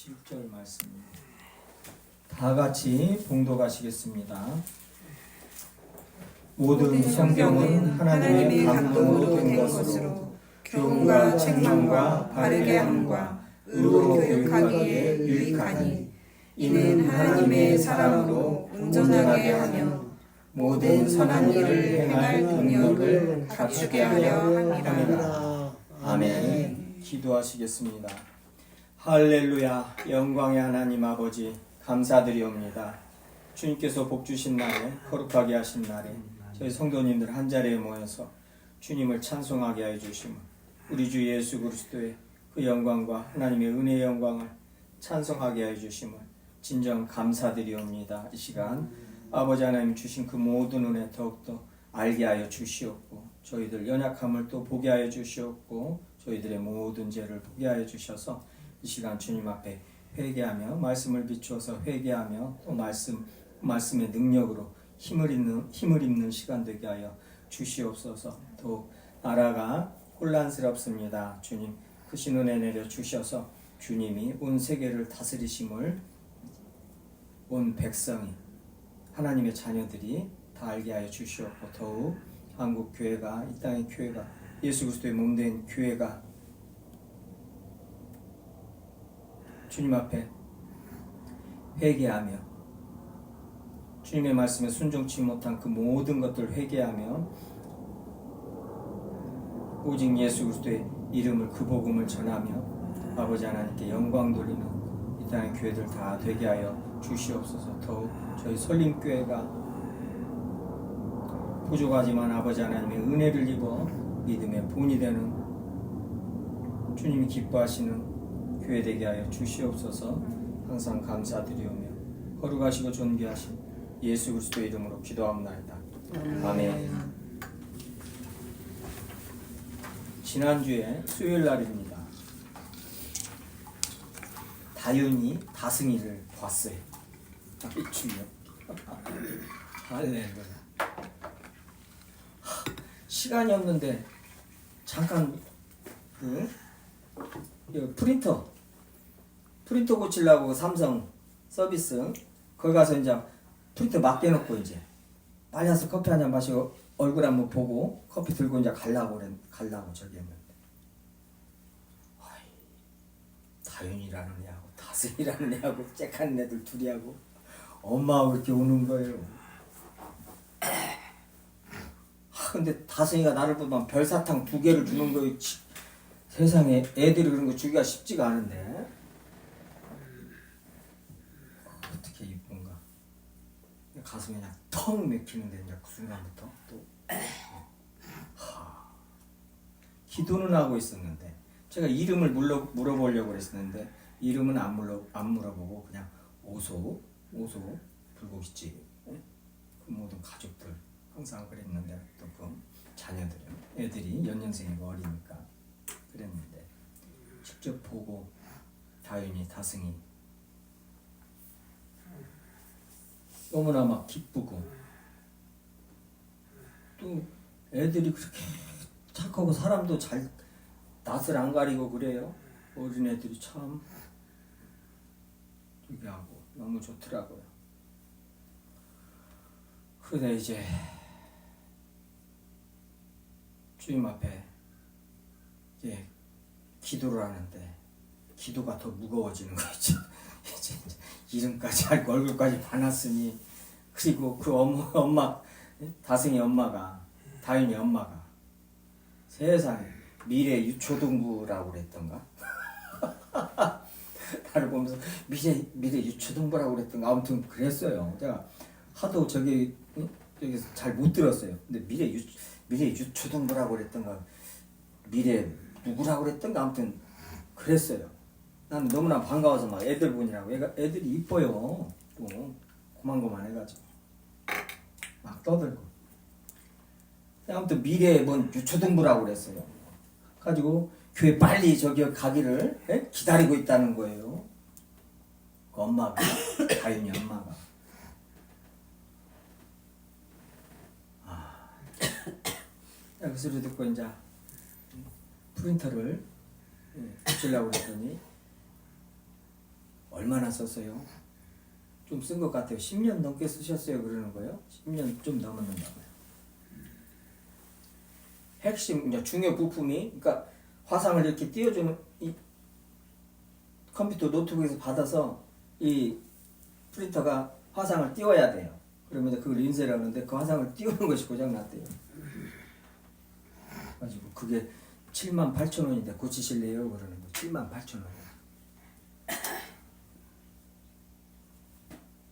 7절 말씀입니다. 다 같이 봉독하시겠습니다. 모든 성경은 하나님의 감동으로 된 것으로 교훈과 책망과 바르게 함과 의로 교육하기에 유익하니 이는 하나님의 사랑으로 온전하게 하며 모든 선한 일을 행할 능력을 갖추게 하려 함이라. 아멘. 기도하시겠습니다. 할렐루야. 영광의 하나님 아버지 감사드리옵니다. 주님께서 복 주신 날에 거룩하게 하신 날에 저희 성도님들 한자리에 모여서 주님을 찬송하게 하여 주시면 우리 주 예수 그리스도의 그 영광과 하나님의 은혜의 영광을 찬송하게 하여 주심을 진정 감사드리옵니다. 이 시간 아버지 하나님 주신 그 모든 은혜 더욱더 알게 하여 주시옵고 저희들 연약함을 또 보게 하여 주시옵고 저희들의 모든 죄를 보게 하여 주셔서 이 시간 주님 앞에 회개하며 말씀을 비추어서 회개하며 또 말씀의 능력으로 힘을 입는 시간 되게 하여 주시옵소서. 또 나라가 혼란스럽습니다. 주님 크신 은혜 내려 주셔서 주님이 온 세계를 다스리심을 온 백성이 하나님의 자녀들이 다 알게 하여 주시옵고 더욱 한국 교회가 이 땅의 교회가 예수 그리스도의 몸된 교회가 주님 앞에 회개하며 주님의 말씀에 순종치 못한 그 모든 것들을 회개하며 오직 예수 그리스도의 이름을 그 복음을 전하며 아버지 하나님께 영광 돌리는 이 땅의 교회들 다 되게 하여 주시옵소서. 더욱 저희 설림교회가 부족하지만 아버지 하나님의 은혜를 입어 믿음의 본이 되는 주님이 기뻐하시는 교회 되게 하여 주시옵소서. 항상 감사드리오며 거룩하시고 존귀하신 예수 그리스도의 이름으로 기도합니다. 아멘. 지난주에 수요일 날입니다. 다윤이 다승이를 봤어요. 주여. 할렐루야. 시간이 없는데 잠깐 프린터 고치려고 삼성 서비스 거기 가서 이제 프린터 맡겨놓고 이제 빨리 와서 커피 한잔 마시고 얼굴 한번 보고 커피 들고 이제 가려고 저기 했는데 다윤이라는 애하고 다승이라는 애하고 쬐깐 애들 둘이 하고 엄마하고 이렇게 오는 거예요. 근데 다승이가 나를 보면 별사탕 2개를 주는 거예요. 세상에 애들이 그런 거 주기가 쉽지가 않은데 어떻게 이쁜가. 가슴이 그냥 턱 맥히는데 이제 그 순간부터 또 기도는 하고 있었는데 제가 이름을 물어보려고 그랬었는데 이름은 안 물어보고 그냥 오소 불고기집 그 모든 가족들 항상 그랬는데 또 그 자녀들은 애들이 연년생이고 어리니까 그랬는데 직접 보고 다윤이 다승이 너무나 막 기쁘고 또 애들이 그렇게 착하고 사람도 잘 낯을 안 가리고 그래요. 어린애들이 참 특이하고 너무 좋더라고요. 그러다 이제 주님 앞에 이제 기도를 하는데 기도가 더 무거워지는 거 있죠. 이제 이름까지 알고 얼굴까지 봐놨으니 그리고 그 엄마 다승이 엄마가 다윤이 엄마가 세상에 미래 유초등부라고 그랬던가 나를 보면서 미래 유초등부라고 그랬던가 아무튼 그랬어요. 제가 하도 저기 잘 못 들었어요. 근데 미래 유초등부라고 그랬던가 미래 누구라고 그랬던가 아무튼 그랬어요. 난 너무나 반가워서 막 애들 보느라고 애들이 이뻐요. 또 고만고만해가지고 막 떠들고 아무튼 미래 뭔 유초등부라고 그랬어요. 가지고 교회 빨리 저기 가기를 기다리고 있다는 거예요. 그 엄마가 다윤이 엄마가 그 소리 듣고 이제 프린터를 고치려고 그랬더니 얼마나 썼어요? 좀 쓴 것 같아요. 10년 넘게 쓰셨어요 그러는 거예요. 10년 좀 넘었는가 봐요. 핵심 이제 중요 부품이 그러니까 화상을 이렇게 띄워주는 이 컴퓨터 노트북에서 받아서 이 프린터가 화상을 띄워야 돼요. 그러면 그걸 인쇄를 하는데 그 화상을 띄우는 것이 고장났대요. 가지고 그게 78,000원인데 고치실래요? 그러는 거. 78,000원.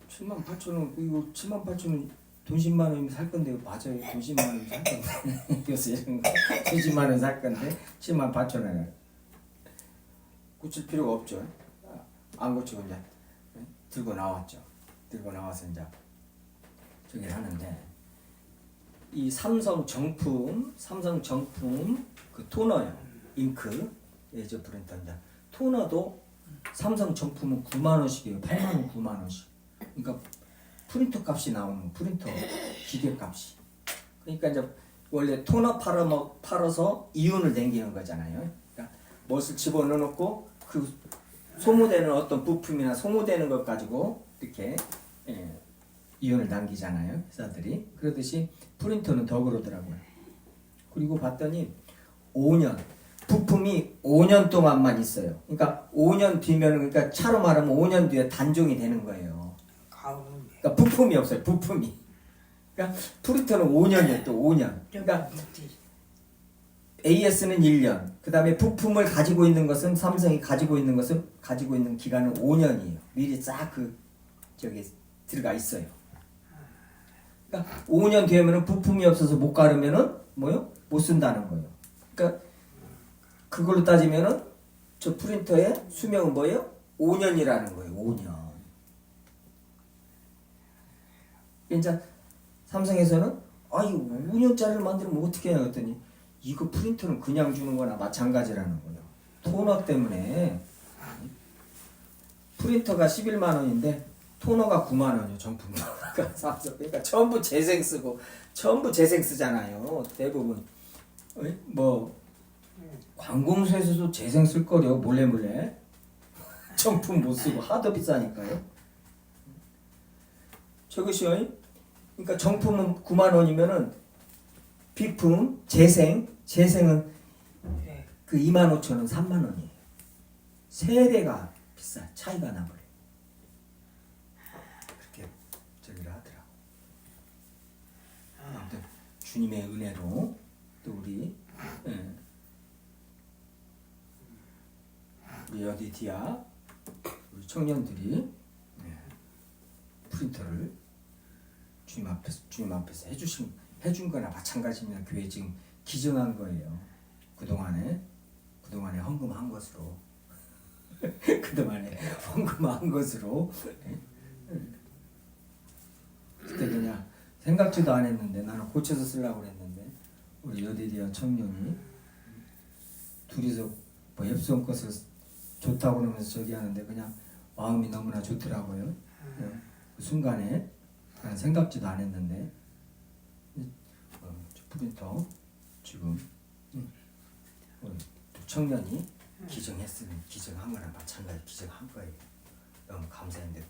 78,000원 이거 78,000원 돈 10만 원이면 살 건데 맞아요. 돈 10만 원이면 살 건데 요새 이런 거 10만 원 살 건데 78,000원 고칠 필요가 없죠. 안 고치고 이제 들고 나왔죠. 들고 나와서 이제 저기를 하는데 이 삼성 정품 그 토너요. 잉크 예저 프린터 이제 토너도 삼성 정품은 9만 원씩이에요. 8만 원, 9만 원씩. 그러니까 프린터 값이 나오는 프린터 기계 값이. 그러니까 이제 원래 토너 팔아서 이윤을 남기는 거잖아요. 그러니까 멋을 집어넣고 그 소모되는 어떤 부품이나 소모되는 것 가지고 이렇게 이윤을 남기잖아요. 회사들이. 그러듯이 프린터는 더 그러더라고요. 그리고 봤더니 5년 부품이 5년 동안만 있어요. 그러니까 5년 뒤면 그러니까 차로 말하면 5년 뒤에 단종이 되는 거예요. 그러니까 부품이 없어요. 부품이. 그러니까 프린터는 5년이에요. 또 5년. 그러니까 AS는 1년. 그다음에 부품을 가지고 있는 것은 삼성이 가지고 있는 기간은 5년이에요. 미리 싹 저기 들어가 있어요. 그러니까 5년 되면은 부품이 없어서 못 가르면은 뭐요? 못 쓴다는 거예요. 그러니까 그걸로 따지면은 저 프린터의 수명은 뭐예요? 5년이라는 거예요. 5년. 이제 삼성에서는 아이 5년짜리를 만들면 어떻게 해야 했더니 이거 프린터는 그냥 주는 거나 마찬가지라는 거예요. 토너 때문에 프린터가 11만 원인데 토너가 9만 원이요. 정품 토너가 삼성. 그러니까 전부 재생 쓰잖아요. 대부분 뭐 관공서에서도 재생 쓸 거려 몰래 정품 못 쓰고 하도 비싸니까요. 저것이요. 그러니까 정품은 9만 원이면은 비품 재생은 그 25,000원 3만 원이에요. 세배가 비싸 차이가 나버려. 그렇게 저기를 하더라고. 아무튼 주님의 은혜로 또 우리 여디디아 우리 청년들이 프린터를 주님 앞에서 해준 거나 마찬가지입니다. 교회 지금 기증한 거예요. 그동안에 헌금한 것으로 그때 그냥 생각지도 안 했는데 나는 고쳐서 쓰려고 그랬는데 우리 여디디아 청년이 둘이서 뭐 엽성 것을 좋다고 그러면서 저기 하는데 그냥 마음이 너무나 좋더라고요. 그 순간에 나는 생각지도 안 했는데 프린터 지금 청년이 기증했으면 기증한 거나 마찬가지 기증한 거예요. 너무 감사한데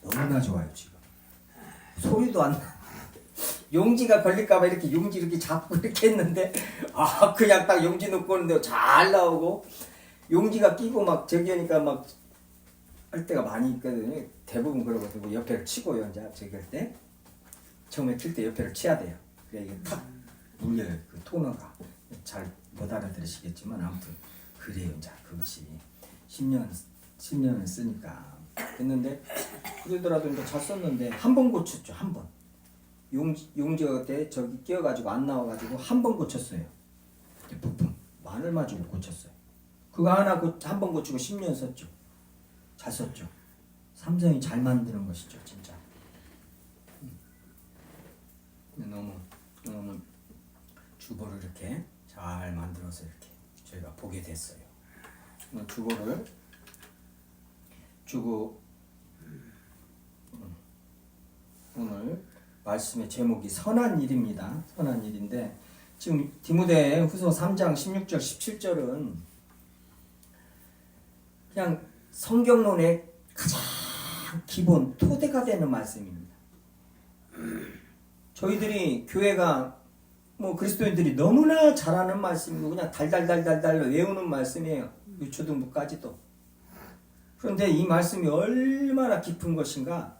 너무나 좋아요. 지금 소리도 안 나. 용지가 걸릴까봐 이렇게 용지 이렇게 잡고 이렇게 했는데 그냥 딱 용지 넣고 오는데 잘 나오고 용지가 끼고 막 저기 하니까 막 할 때가 많이 있거든요. 대부분 그러거든요. 옆에를 치고요. 이제 저기 할 때 처음에 칠 때 옆에를 치야 돼요. 그래 이게 탁 물려요. 그 토너가 잘 못 알아들으시겠지만 아무튼 그래요. 이제 그것이 10년을 쓰니까 했는데 그러더라도 이제 잘 썼는데 한 번 고쳤죠. 한 번. 용지가 그때 저기 끼어가지고 안 나와가지고 한 번 고쳤어요. 부품 마늘 맞고 고쳤어요. 그거 하나 한 번 고치고 10년 썼죠. 잘 썼죠. 삼성이 잘 만드는 것이죠, 진짜. 너무 주보를 이렇게 잘 만들어서 이렇게 저희가 보게 됐어요. 주보를 주고 오늘 말씀의 제목이 선한 일입니다. 선한 일인데 지금 디모데후서 3장 16절 17절은 그냥 성경론의 가장 기본 토대가 되는 말씀입니다. 저희들이 교회가 뭐 그리스도인들이 너무나 잘하는 말씀이고 그냥 달달달달달 외우는 말씀이에요. 유초등부까지도. 그런데 이 말씀이 얼마나 깊은 것인가.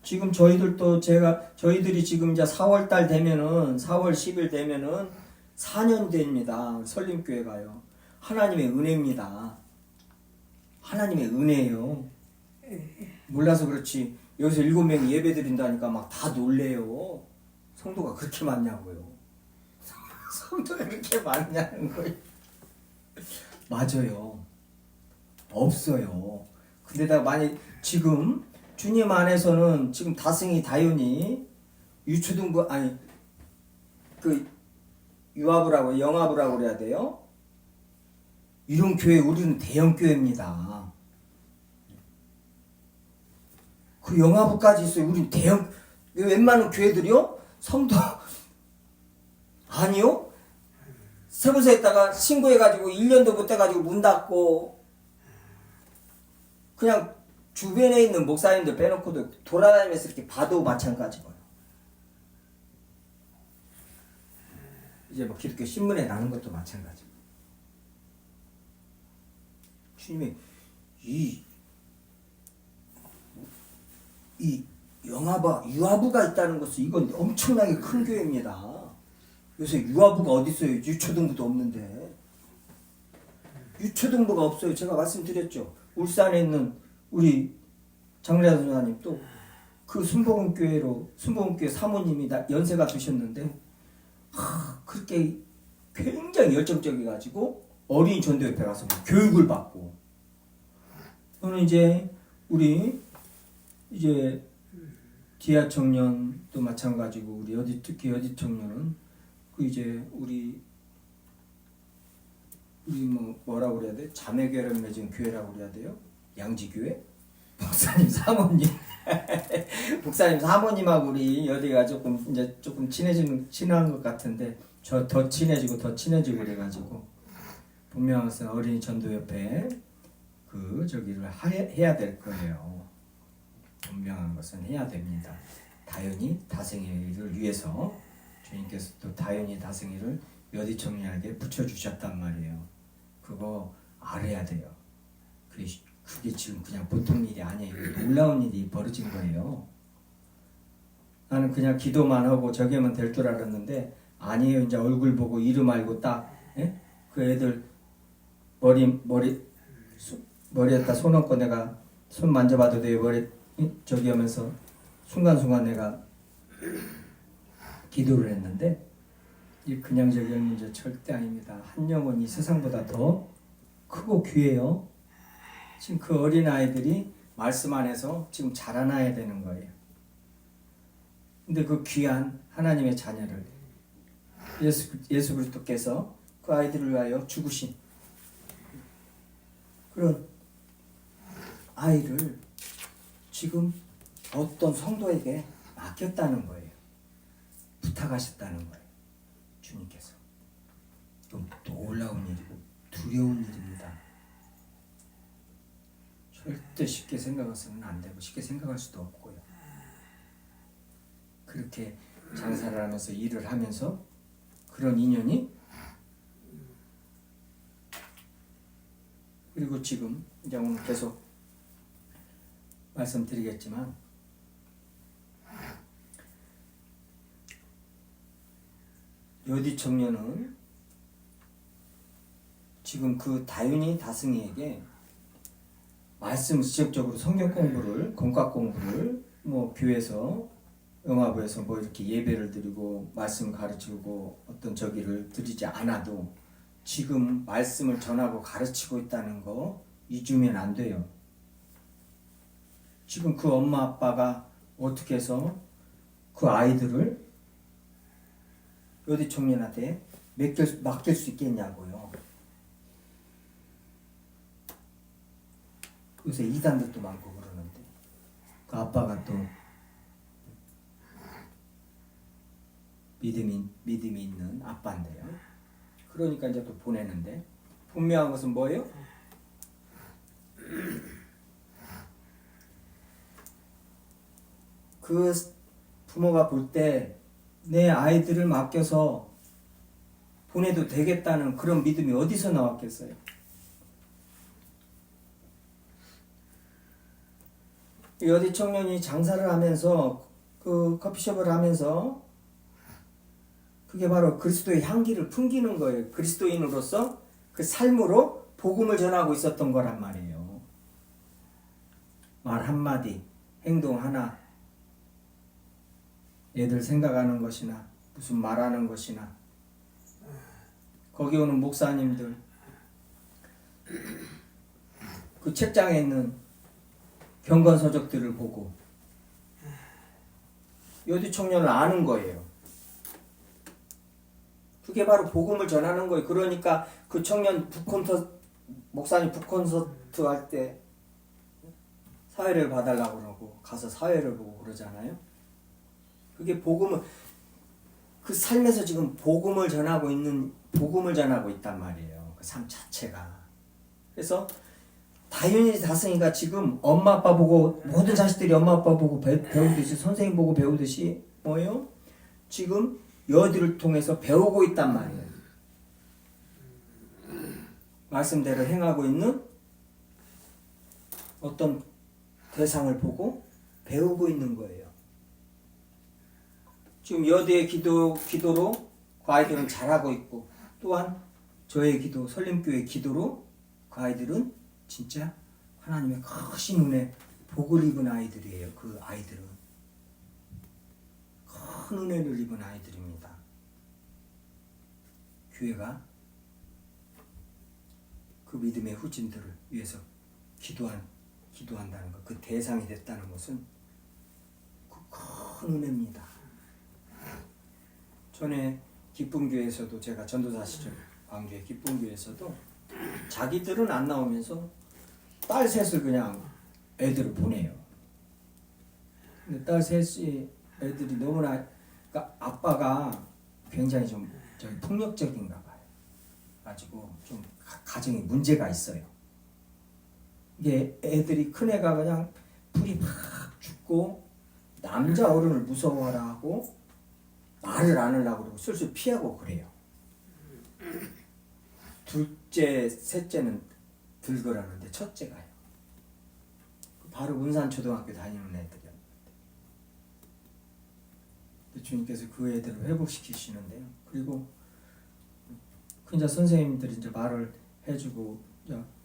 지금 저희들이 지금 이제 4월달 되면은 4월 10일 되면은 4년 됩니다. 설림교회가요. 하나님의 은혜입니다. 하나님의 은혜예요. 몰라서 그렇지 여기서 7명이 예배 드린다니까 막 다 놀래요. 성도가 그렇게 많냐고요. 성도가 그렇게 많냐는 거예요. 맞아요. 없어요. 근데다가 만약 지금 주님 안에서는 지금 다승이 다윤이 유초등부 아니 그 유아부라고 영아부라고 그래야 돼요. 이런 교회 우리는 대형 교회입니다. 그 영아부까지 있어요. 우리는 대형 웬만한 교회들이요 성도 아니요 세무서에다가 신고해가지고 1년도 못 돼가지고 문 닫고 그냥 주변에 있는 목사님들 빼놓고도 돌아다니면서 이렇게 봐도 마찬가지고요. 이제 뭐 기독교 신문에 나는 것도 마찬가지고. 주님이 이 유아부가 있다는 것은 이건 엄청나게 큰 교회입니다. 요새 유아부가 어디 있어요? 유초등부도 없는데. 유초등부가 없어요. 제가 말씀드렸죠. 울산에 있는 우리 장례 선생님 또 그 순복음교회 사모님이 연세가 드셨는데 그렇게 굉장히 열정적이가지고 어린이 전도협회 가서 교육을 받고 저는 이제 우리 이제 디아 청년도 마찬가지고 우리 특히 여디 청년은 그 이제 우리 뭐라고 그래야 돼? 자매교회를 맺은 교회라고 그래야 돼요? 양지교회? 목사님 사모님 목사님 사모님하고 우리 여디가 조금 친한 것 같은데 저 더 친해지고 그래가지고 분명한 어린이 전도협회 그 저기를 해야 될 거예요. 분명한 것은 해야 됩니다. 다윤이 다승이를 위해서 주님께서 또 다윤이 다승이를 여디 청년에게 붙여주셨단 말이에요. 그거 알아야 돼요. 그게 지금 그냥 보통 일이 아니에요. 놀라운 일이 벌어진 거예요. 나는 그냥 기도만 하고 저기 하면 될 줄 알았는데 아니에요. 이제 얼굴 보고 이름 알고 딱 그 애들 머리에다 손 얹고 내가 손 만져봐도 돼요. 머리 저기 하면서 순간순간 내가 기도를 했는데 이 그냥 저기 하는 문제 절대 아닙니다. 한 영혼이 세상보다 더 크고 귀해요. 지금 그 어린아이들이 말씀 안에서 지금 자라나야 되는 거예요. 근데 그 귀한 하나님의 자녀를 예수 그리스도께서 그 아이들을 위하여 죽으신 그런 아이를 지금 어떤 성도에게 맡겼다는 거예요. 부탁하셨다는 거예요. 주님께서. 좀 놀라운 일이고 두려운 일입니다. 절대 쉽게 생각해서는 안 되고 쉽게 생각할 수도 없고요. 그렇게 장사를 하면서 일을 하면서 그런 인연이 그리고 지금 이제 오늘 계속 말씀드리겠지만 여디 청년은 지금 그 다윤이 다승이에게 말씀 지적적으로 성경 공부를 공과 공부를 뭐 교회에서 영화부에서 뭐 이렇게 예배를 드리고 말씀 가르치고 어떤 저기를 드리지 않아도 지금 말씀을 전하고 가르치고 있다는 거 잊으면 안 돼요. 지금 그 엄마 아빠가 어떻게 해서 그 아이들을 여디 청년한테 맡길 수 있겠냐고요. 요새 이단들도 많고 그러는데 그 아빠가 또 믿음이 있는 아빠인데요. 그러니까 이제 또 보내는데 분명한 것은 뭐예요? 그 부모가 볼 때 내 아이들을 맡겨서 보내도 되겠다는 그런 믿음이 어디서 나왔겠어요? 여디 청년이 장사를 하면서 그 커피숍을 하면서 그게 바로 그리스도의 향기를 풍기는 거예요. 그리스도인으로서 그 삶으로 복음을 전하고 있었던 거란 말이에요. 말 한마디, 행동 하나, 애들 생각하는 것이나 무슨 말하는 것이나 거기 오는 목사님들 그 책장에 있는 경건서적들을 보고 여디 청년을 아는 거예요. 그게 바로 복음을 전하는 거예요. 그러니까 그 청년 목사님 북콘서트 할 때 사회를 봐달라고 그러고 가서 사회를 보고 그러잖아요. 그게 복음을 그 삶에서 지금 복음을 전하고 있단 말이에요. 그 삶 자체가. 그래서 다윤이 다승이가 지금 엄마 아빠 보고 모든 자식들이 엄마 아빠 보고 배우듯이 선생님 보고 배우듯이 뭐예요? 지금 여디를 통해서 배우고 있단 말이에요. 말씀대로 행하고 있는 어떤 대상을 보고 배우고 있는 거예요. 지금 여디의 기도로 그 아이들은 잘하고 있고 또한 저의 기도, 설림교회 기도로 그 아이들은 진짜 하나님의 크신 은혜 복을 입은 아이들이에요. 그 아이들은 큰 은혜를 입은 아이들입니다. 교회가 그 믿음의 후진들을 위해서 기도한다는 것, 그 대상이 됐다는 것은 그 큰 은혜입니다. 전에 기쁨교회에서도 제가 전도사 시절 광주의 기쁨교회에서도 자기들은 안 나오면서 딸 셋을 그냥 애들을 보내요. 근데 딸 셋이 애들이 너무나 그러니까 아빠가 굉장히 좀 폭력적인가 봐요. 가지고 좀 가정에 문제가 있어요. 이게 애들이 큰 애가 그냥 불이 막 죽고 남자 어른을 무서워하라 하고 말을 안 하려고 그러고 슬슬 피하고 그래요. 둘째, 셋째는 들거라는데 첫째가요. 바로 운산초등학교 다니는 애들이었는데 주님께서 그 애들을 회복시키시는데요. 그리고 그 이제 선생님들이 이제 말을 해주고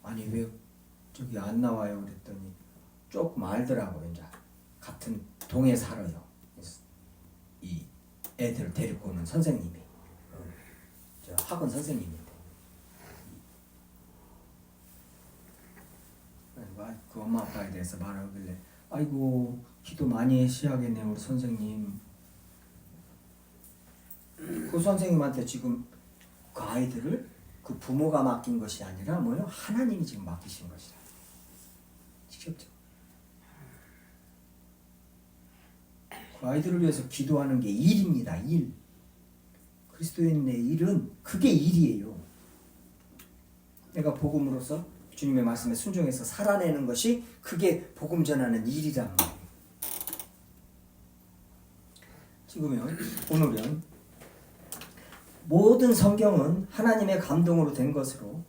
아니 왜 저기 안 나와요 그랬더니 조금 알더라고요. 이제 같은 동에 살아요. 이 애들을 데리고 오는 선생님이 저 학원 선생님인데 그 엄마 아빠에 대해서 말하길래 아이고 기도 많이 하셔야겠네요 우리 선생님. 그 선생님한테 지금 그 아이들을 그 부모가 맡긴 것이 아니라 뭐요? 하나님이 지금 맡기신 것이라. 지겹죠? 그 아이들을 위해서 기도하는 게 일입니다. 일. 그리스도인의 일은 그게 일이에요. 내가 복음으로서 주님의 말씀에 순종해서 살아내는 것이 그게 복음 전하는 일이란 말이에요. 지금은 오늘은 모든 성경은 하나님의 감동으로 된 것으로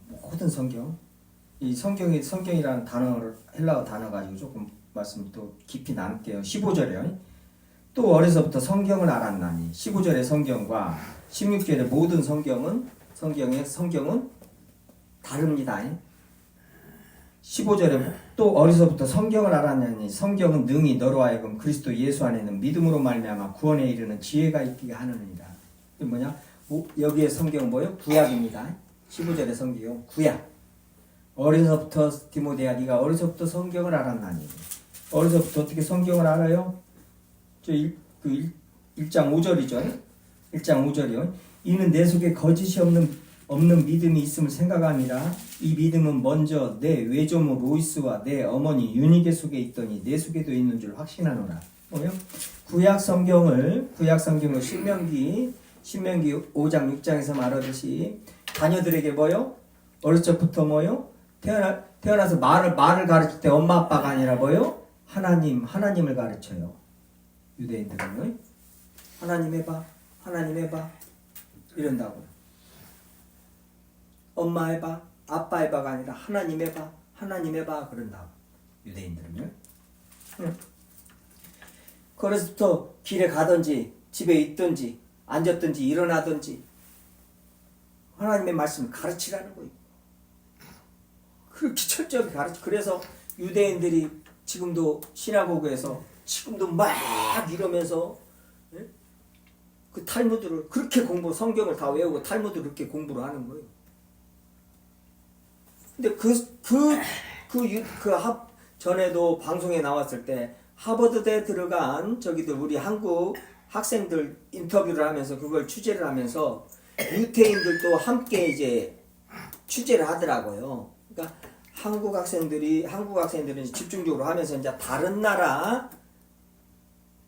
모든 성경 이 성경이라는 단어를 헬라어 단어 가지고 조금 말씀 또 깊이 나눌게요. 15절에 또 어려서부터 성경을 알았나니 15절의 성경과 16절의 모든 성경은 다릅니다. 15절에 또 어려서부터 성경을 알았나니 성경은 능히 너로 하여금 그리스도 예수 안에는 믿음으로 말미암아 구원에 이르는 지혜가 있게 하느니라. 이게 뭐냐? 여기에 성경은 뭐예요? 구약입니다. 15절의 성경 구약. 어려서부터 디모데야 네가 어려서부터 성경을 알았나니. 어려서부터 어떻게 성경을 알아요? 저 1장 5절이죠. 1장 5절이요. 이는 내 속에 거짓이 없는 믿음이 있음을 생각함이라. 이 믿음은 먼저 내 외조모 로이스와 내 어머니 유니게 속에 있더니 내 속에도 있는 줄 확신하노라. 뭐요? 구약 성경을 신명기 5장 6장에서 말하듯이 자녀들에게 뭐요? 어릴 적부터 뭐요? 태어나서 말을 가르칠 때 엄마 아빠가 아니라 뭐요? 하나님을 가르쳐요. 유대인들은 하나님 해봐, 하나님 해봐 이런다고. 엄마 해봐, 아빠 해봐가 아니라 하나님 해봐, 하나님 해봐 그런다고. 유대인들은. 그래서부터 길에 가든지 집에 있든지 앉았든지 일어나든지 하나님의 말씀을 가르치라는 거예요. 그렇게 철저하게 가르치. 그래서 유대인들이 지금도 시나고그에서 지금도 막 이러면서 그 탈무드를 그렇게 성경을 다 외우고 탈무드를 그렇게 공부를 하는 거예요. 근데 전에도 방송에 나왔을 때 하버드대에 들어간 저기들 우리 한국 학생들 인터뷰를 하면서 그걸 취재를 하면서 유태인들도 함께 이제 취재를 하더라고요. 그러니까 한국 학생들은 집중적으로 하면서 이제 다른 나라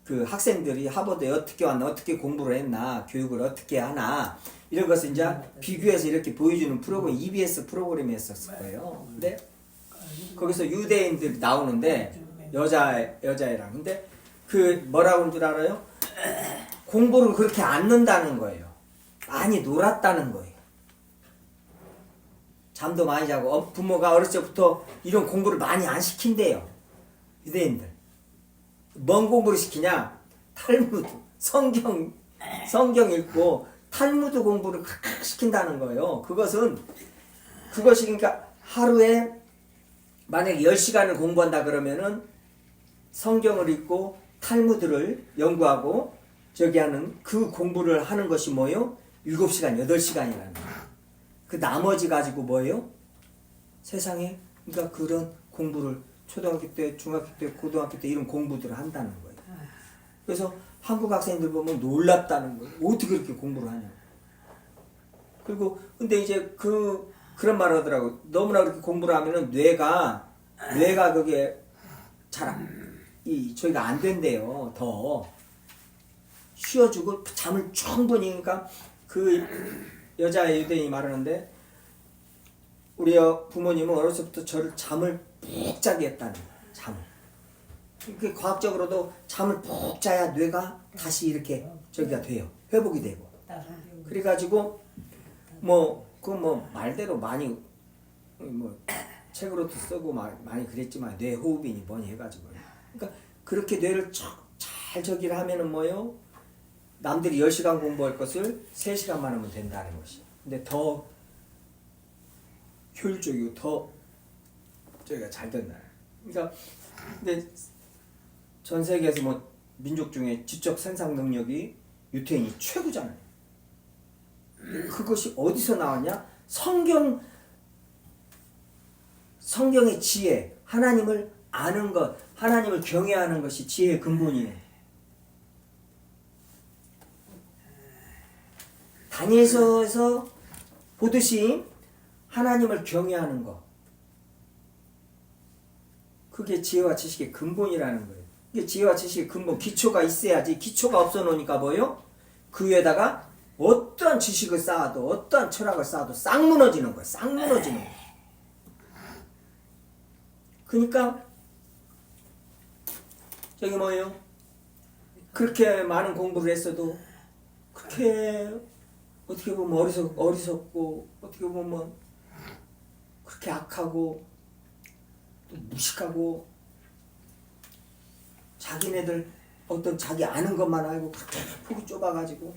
그 학생들이 하버드에 어떻게 왔나, 어떻게 공부를 했나, 교육을 어떻게 하나 이런 것을 이제 비교해서 이렇게 보여주는 프로그램, EBS 프로그램이었을 거예요. 근데 거기서 유대인들이 나오는데 여자애랑 근데 그 뭐라고 하는 줄 알아요? 공부를 그렇게 안 넣는다는 거예요. 많이 놀았다는 거예요. 잠도 많이 자고 부모가 어렸을 때부터 이런 공부를 많이 안 시킨대요. 유대인들. 뭔 공부를 시키냐? 탈무드, 성경 읽고 탈무드 공부를 시킨다는 거예요. 그것이 그러니까 하루에 만약에 10시간을 공부한다 그러면은 성경을 읽고 탈무드를 연구하고 저기 하는 그 공부를 하는 것이 뭐예요? 7시간, 8시간이라는 거예요. 그 나머지 가지고 뭐예요? 세상에 그러니까 그런 공부를 초등학교 때, 중학교 때, 고등학교 때 이런 공부들을 한다는 거예요. 그래서 한국 학생들 보면 놀랍다는 거예요. 어떻게 그렇게 공부를 하냐. 그리고 근데 이제 그런 말을 하더라고요. 너무나 그렇게 공부를 하면은 뇌가 그게 저희가 안 된대요. 더 쉬어주고 잠을 충분히 그러니까 그 여자 유대인이 말하는데 우리 부모님은 어렸을 때부터 저를 잠을 푹 자게 했다는 거예요. 잠을. 그 과학적으로도 잠을 푹 자야 뇌가 다시 이렇게 저기가 돼요. 회복이 되고. 그래가지고 말대로 많이 책으로도 쓰고 많이 그랬지만 뇌 호흡이니 뭐니 해가지고. 그러니까 그렇게 뇌를 잘 저기를 하면은 뭐요? 남들이 10시간 공부할 것을 3시간만 하면 된다는 것이. 근데 더 효율적이고 더 저희가 잘 된다. 그러니까 근데 전 세계에서 민족 중에 지적 생산 능력이 유태인이 최고잖아요. 그것이 어디서 나왔냐? 성경의 지혜, 하나님을 아는 것, 하나님을 경외하는 것이 지혜의 근본이에요. 다니엘서에서 보듯이 하나님을 경외하는 것, 그게 지혜와 지식의 근본이라는 거예요. 이게 지혜와 지식의 근본, 기초가 있어야지. 기초가 없어 놓으니까 뭐예요? 그 위에다가 어떠한 지식을 쌓아도 어떠한 철학을 쌓아도 싹 무너지는 거예요. 싹 무너지는 거예요. 그러니까 저기 뭐예요? 그렇게 많은 공부를 했어도 그렇게 어떻게 보면 어리석고 어떻게 보면 그렇게 악하고 또 무식하고 자기네들 어떤 자기 아는 것만 알고 그렇게 폭이 좁아가지고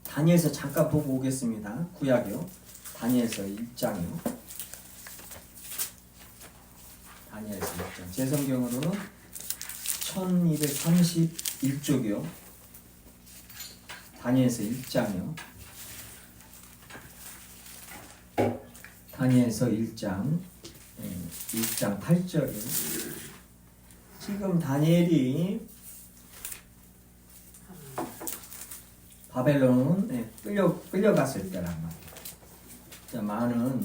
다니엘서 잠깐 보고 오겠습니다. 구약이요. 다니엘서 1장이요. 다니엘서 1장. 제 성경으로는 1231쪽이요. 다니엘서 1장이요. 다니엘서 1장 8절이요. 지금 다니엘이 바벨론 끌려갔을 때란 말이에요. 많은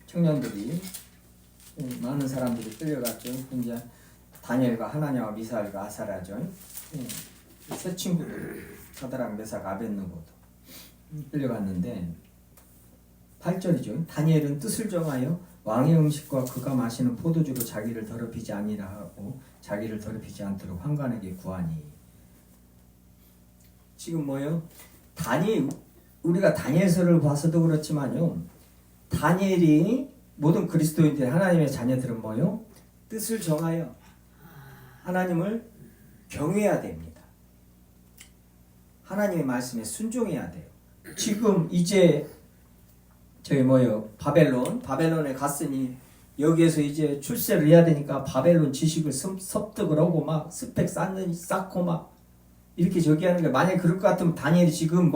청년들이 많은 사람들이 끌려갔죠. 이제 다니엘과 하나냐와 미사엘과 아사라죠. 세 친구들 사드락 메삭 아벳느고도. 끌려갔는데 8절이죠. 다니엘은 뜻을 정하여 왕의 음식과 그가 마시는 포도주로 자기를 더럽히지 아니라 하고 자기를 더럽히지 않도록 환관에게 구하니. 지금 뭐요? 우리가 다니엘서를 봐서도 그렇지만요. 다니엘이 모든 그리스도인들 하나님의 자녀들은 뭐요? 뜻을 정하여 하나님을 경외해야 됩니다. 하나님의 말씀에 순종해야 돼요. 지금 이제 저기 바벨론에 갔으니 여기에서 이제 출세를 해야 되니까 바벨론 지식을 습득을 하고 막 스펙 쌓고 막 이렇게 저기 하는 게, 만약에 그럴 것 같으면 다니엘이 지금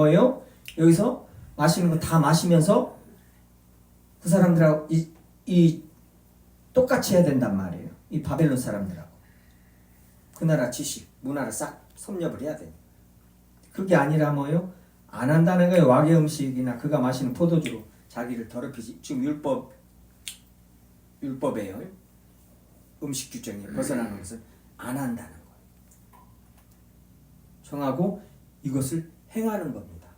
여기서 마시는 거 다 마시면서 그 사람들하고 이 똑같이 해야 된단 말이에요. 이 바벨론 사람들하고 그 나라 지식 문화를 싹 섭렵을 해야 돼요. 그게 아니라 안 한다는 거예요. 왕의 음식이나 그가 마시는 포도주로 자기를 더럽히지. 지금 율법에요. 음식 규정에 벗어나는 것을 안 한다는 거예요. 정하고 이것을 행하는 겁니다.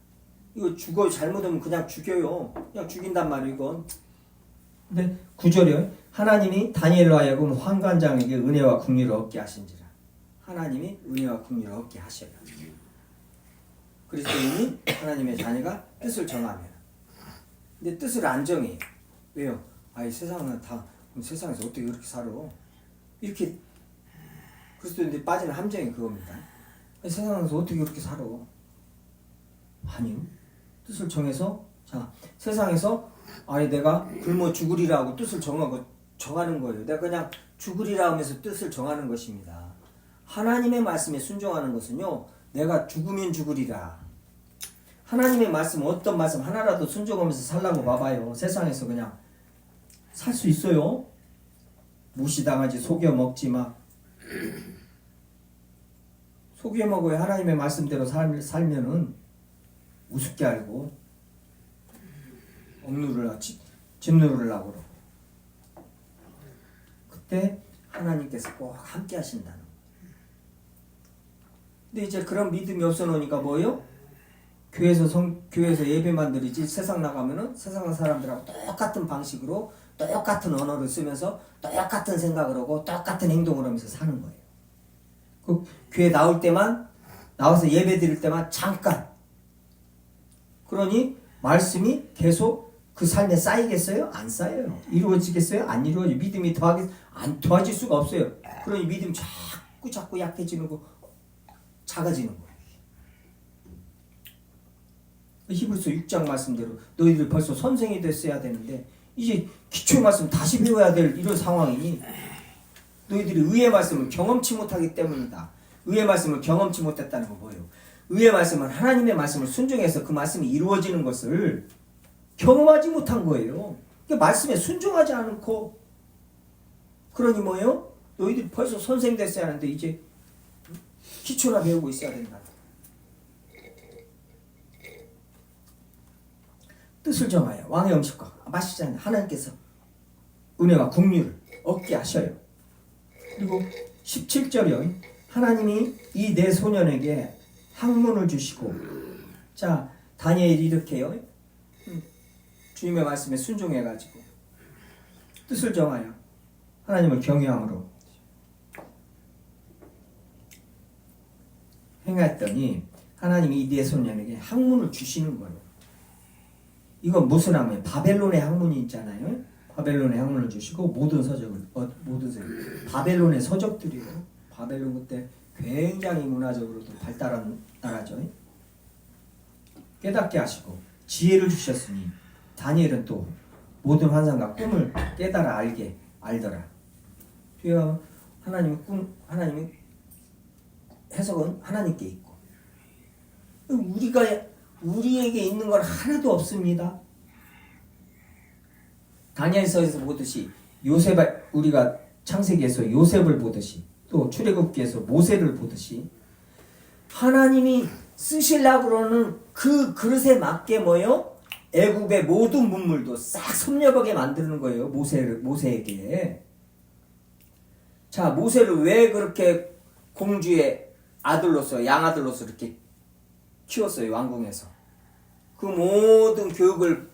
이거 잘못하면 그냥 죽여요. 그냥 죽인단 말이에요, 이건. 근데 9절이요. 하나님이 다니엘로 하여금 환관장에게 은혜와 긍휼을 얻게 하신지라. 하나님이 은혜와 긍휼을 얻게 하셔요. 그리스도인이 하나님의 자녀가 뜻을 정하면. 근데 뜻을 안 정해요. 왜요? 세상에서 어떻게 그렇게 살아? 이렇게 그리스도인들이 빠지는 함정이 그겁니다. 세상에서 어떻게 그렇게 살아? 아니요. 뜻을 정해서, 세상에서 내가 굶어 죽으리라고 뜻을 정하는 거예요. 내가 그냥 죽으리라 하면서 뜻을 정하는 것입니다. 하나님의 말씀에 순종하는 것은요, 내가 죽으면 죽으리라. 하나님의 말씀, 어떤 말씀 하나라도 순종하면서 살라고 봐봐요. 세상에서 그냥 살 수 있어요. 무시당하지, 속여 먹지 마. 속여 먹어야 하나님의 말씀대로 살면은 우습게 알고 집 누르려고 그러고. 그때 하나님께서 꼭 함께 하신다는 거예요. 근데 이제 그런 믿음이 없어 놓으니까 교회에서 예배만 드리지 세상 나가면은 세상 사람들하고 똑같은 방식으로 똑같은 언어를 쓰면서 똑같은 생각을 하고 똑같은 행동을 하면서 사는 거예요. 그 교회 나와서 예배 드릴 때만 잠깐. 그러니 말씀이 계속 그 삶에 쌓이겠어요? 안 쌓여요. 이루어지겠어요? 안 이루어져요. 믿음이 안 더해질 수가 없어요. 그러니 믿음이 자꾸 약해지는 거, 작아지는 거예요. 히브리서 6장 말씀대로 너희들 벌써 선생이 됐어야 되는데 이제 기초 말씀 다시 배워야 될 이런 상황이니 너희들이 의의 말씀을 경험치 못하기 때문이다. 의의 말씀을 경험치 못했다는 거 뭐예요? 의의 말씀은 하나님의 말씀을 순종해서 그 말씀이 이루어지는 것을 경험하지 못한 거예요. 그러니까 말씀에 순종하지 않고, 그러니 너희들이 벌써 선생 됐어야 하는데 이제 기초나 배우고 있어야 된다. 뜻을 정하여 왕의 음식과 마시지 않는 하나님께서 은혜와 긍휼을 얻게 하셔요. 그리고 17절이요. 하나님이 이 네 소년에게 학문을 주시고, 자, 다니엘이 이렇게요. 주님의 말씀에 순종해가지고 뜻을 정하여 하나님을 경외함으로 행했더니 하나님이 이 네 소년에게 학문을 주시는 거예요. 이건 무슨 학문이에요? 바벨론의 학문이 있잖아요. 바벨론의 학문을 주시고 모든 바벨론의 서적들이에요. 바벨론 그때 굉장히 문화적으로도 발달한 나라죠. 깨닫게 하시고 지혜를 주셨으니 다니엘은 또 모든 환상과 꿈을 깨달아 알더라. 하나님의 해석은 하나님께 있고 우리에게 있는 건 하나도 없습니다. 다니엘서에서 보듯이 우리가 창세기에서 요셉을 보듯이 또 출애굽기에서 모세를 보듯이 하나님이 쓰시려고 그러는 그 그릇에 맞게 애굽의 모든 문물도 싹 섭렵하게 만드는 거예요. 모세에게. 자, 모세를 왜 그렇게 공주의 아들로서 양아들로서 이렇게 키웠어요. 왕궁에서. 그 모든 교육을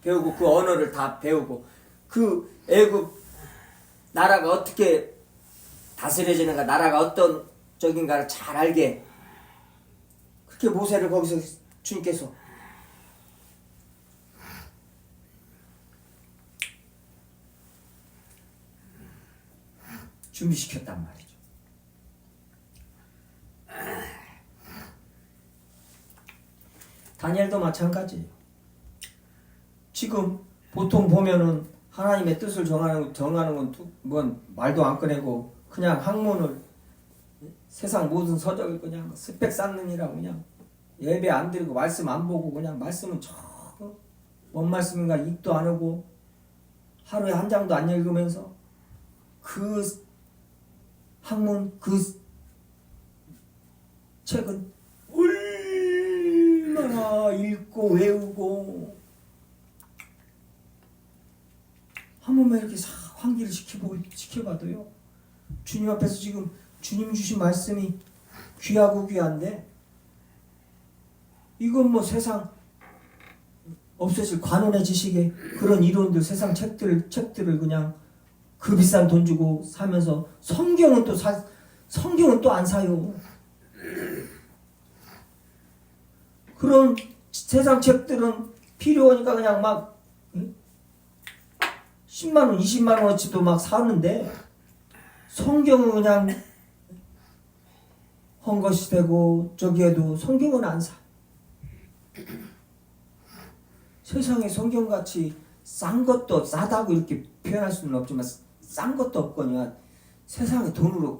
배우고 그 언어를 다 배우고 그 애굽 나라가 어떻게 다스려지는가, 나라가 어떤 적인가를 잘 알게, 그렇게 모세를 거기서 주님께서 준비시켰단 말이죠. 다니엘도 마찬가지예요. 지금 보통 보면은 하나님의 뜻을 정하는 건 뭔 말도 안 꺼내고 그냥 학문을, 세상 모든 서적을 그냥 스펙 쌓느니라고 그냥 예배 안 드리고 말씀 안 보고 그냥 말씀은 뭔 말씀인가 입도 안 하고 하루에 한 장도 안 읽으면서 그 학문, 그 책은 얼마나 읽고 외우고 한 번만 이렇게 환기를 시켜봐도요, 주님 앞에서 지금 주님 주신 말씀이 귀하고 귀한데, 이건 뭐 세상 없어질 관원의 지식에 그런 이론들, 세상 책들을 그냥 그 비싼 돈 주고 사면서 성경은 또 안 사요. 그런 세상 책들은 필요하니까 그냥 막 10만원, 20만원어치도 막 사는데, 성경은 그냥 헝것이 되고 저기에도 성경은 안 사. 세상에 성경같이 싼 것도, 싸다고 이렇게 표현할 수는 없지만 싼 것도 없거니와 세상에 돈으로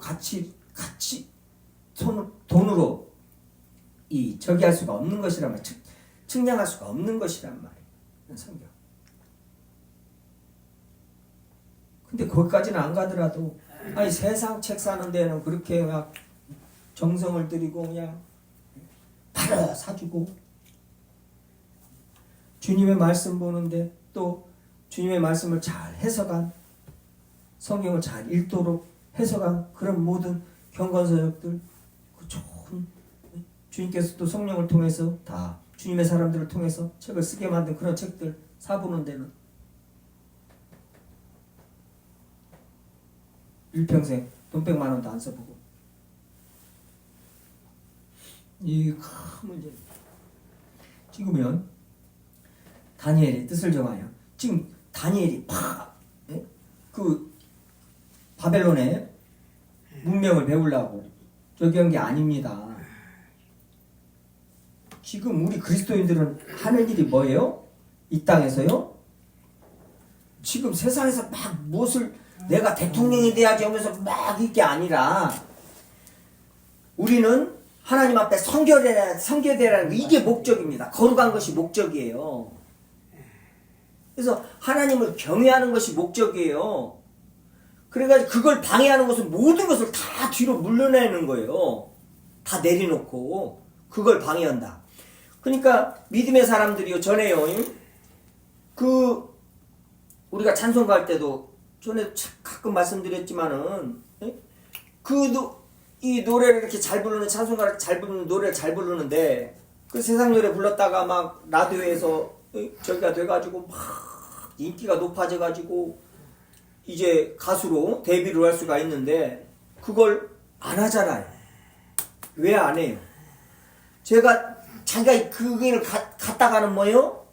돈으로 저기 할 수가 없는 것이란 말, 측량할 수가 없는 것이란 말이에요, 성경. 근데 거기까지는 안 가더라도, 아니 세상 책 사는 데는 그렇게 막 정성을 들이고 그냥 바로 사주고, 주님의 말씀 보는데 또 주님의 말씀을 잘 해석한, 성경을 잘 읽도록 해석한 그런 모든 경건서적들, 그 좋은, 주님께서 또 성령을 통해서 다 주님의 사람들을 통해서 책을 쓰게 만든 그런 책들 사보는 데는 일평생 돈 100만 원도 안 써보고, 이 큰 문제. 지금은 다니엘의 뜻을 정하여, 지금 다니엘이 그 바벨론의 문명을 배우려고 저기 한 게 아닙니다. 지금 우리 그리스도인들은 하는 일이 뭐예요? 이 땅에서요? 지금 세상에서 막 무엇을 내가 대통령이 돼야지 하면서 막 이게 아니라, 우리는 하나님 앞에 성결되라는 이게 목적입니다. 거룩한 것이 목적이에요. 그래서 하나님을 경외하는 것이 목적이에요. 그래가지고 그걸 방해하는 것은 모든 것을 다 뒤로 물러내는 거예요. 다 내려놓고 그걸 방해한다. 그러니까 믿음의 사람들이요, 전에요, 우리가 찬송 갈 때도 전에 가끔 말씀드렸지만은, 이 노래를 이렇게 잘 부르는, 찬송가를 잘 부르는, 노래를 잘 부르는데, 그 세상 노래 불렀다가 막 라디오에서 저기가 돼가지고 막 인기가 높아져가지고 이제 가수로 데뷔를 할 수가 있는데, 그걸 안 하잖아요. 왜 안 해요? 자기가 그 길을 갔다가는 뭐예요?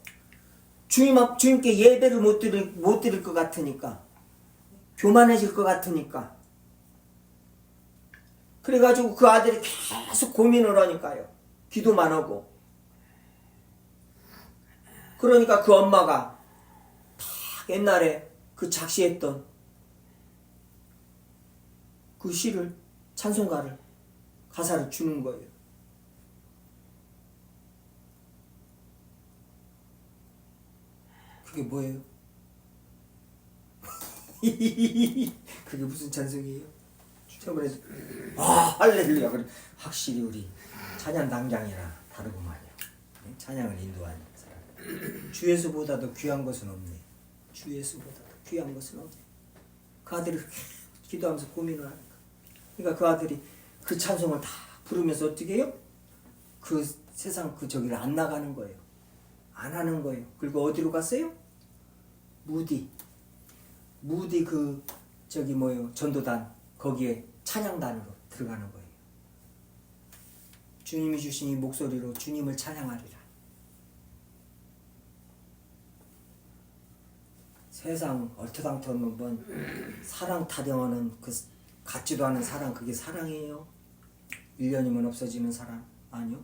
주님께 예배를 못 드릴 것 같으니까, 교만해질 것 같으니까. 그래가지고 그 아들이 계속 고민을 하니까요. 기도만 하고. 그러니까 그 엄마가 딱 옛날에 그 작시했던 그 시를, 찬송가를, 가사를 주는 거예요. 그게 뭐예요? 그게 무슨 찬송이에요? 저번에 할렐루야. 그래, 확실히 우리 찬양 당장이라 다르구만요. 찬양을 인도하는 사람. 주 예수보다도 귀한 것은 없네. 주 예수보다도 귀한 것은 없네. 그 아들이 기도하면서 고민을 하니까. 그러니까 그 아들이 그 찬송을 다 부르면서 어떻게 해요? 그 세상 그 저기를 안 나가는 거예요. 안 하는 거예요. 그리고 어디로 갔어요? 무디 그 저기 뭐요 전도단 거기에 찬양단으로 들어가는 거예요. 주님이 주신 이 목소리로 주님을 찬양하리라. 세상 얼토당토 없는 번 사랑 타령하는 그 같지도 않은 사랑, 그게 사랑이에요? 1년이면 없어지는 사랑? 아니요.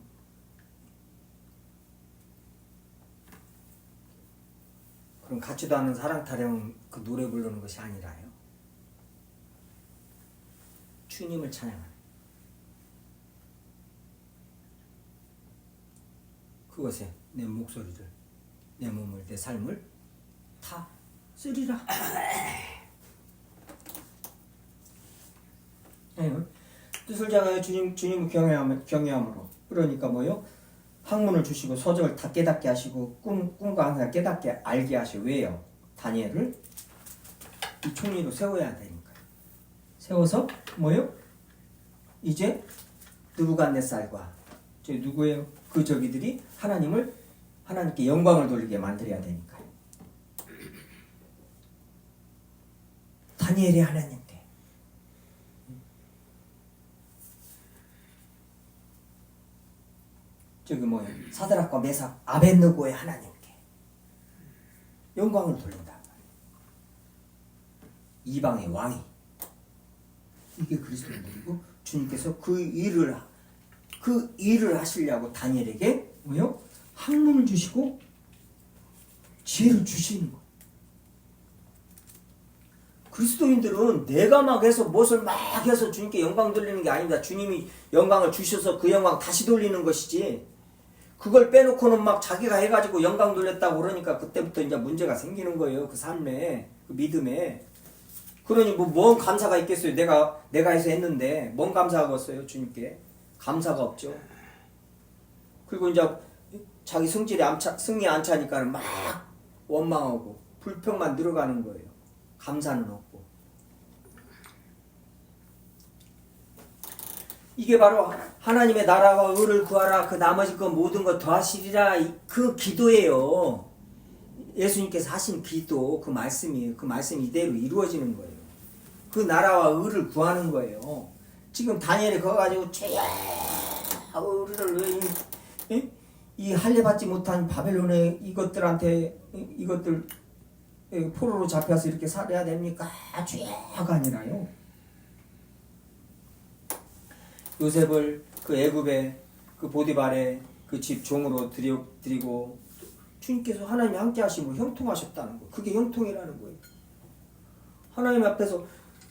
그럼 같지도 않은 사랑 타령 그 노래 부르는 것이 아니라요. 주님을 찬양하는 그것에 내 목소리를, 내 몸을, 내 삶을 다 쓰리라. 뜻을 작하여 주님을 경외함으로. 그러니까 뭐요? 학문을 주시고 서적을 다 깨닫게 하시고 꿈과 항상 깨닫게 알게 하시고. 왜요? 다니엘을 이 총리로 세워야 되니까요. 세워서 뭐요? 이제 느부갓네살과 저 누구예요? 그 저기들이 하나님께 영광을 돌리게 만들어야 되니까요. 다니엘이 하나님께 저기 뭐예요? 사드락과 메삭 아벳느고의 하나님께 영광을 돌린다. 이방의 왕이 이게 그리스도인들이고 주님께서 그 일을 하시려고 다니엘에게 뭐요? 학문을 주시고 지혜를 주시는 거예요. 그리스도인들은 내가 막 해서 무엇을 막 해서 주님께 영광 돌리는 게 아닙니다. 주님이 영광을 주셔서 그 영광 다시 돌리는 것이지, 그걸 빼놓고는 막 자기가 해가지고 영광 돌렸다고 그러니까 그때부터 이제 문제가 생기는 거예요. 그 삶에, 그 믿음에. 그러니 뭔 감사가 있겠어요. 내가 해서 했는데 뭔 감사하겠어요. 주님께 감사가 없죠. 그리고 이제 자기 승리 안 차니까 막 원망하고 불평만 늘어가는 거예요. 감사는 없고. 이게 바로 하나님의 나라와 의를 구하라, 그 나머지 그 모든 것 더하시리라, 그 기도예요. 예수님께서 하신 기도, 그 말씀이에요. 그 말씀이 이대로 이루어지는 거예요. 그 나라와 의를 구하는 거예요. 지금 다니엘이 그거 가지고 죄야 우리를 왜 이 할례받지 못한 바벨론의 이것들한테 이것들 포로로 잡혀서 이렇게 살아야 됩니까? 죄가 아니라요. 요셉을 그 애굽의 그 보디발의 그 집 종으로 드리고 주님께서 하나님이 함께 하시고 형통하셨다는 거. 그게 형통이라는 거예요. 하나님 앞에서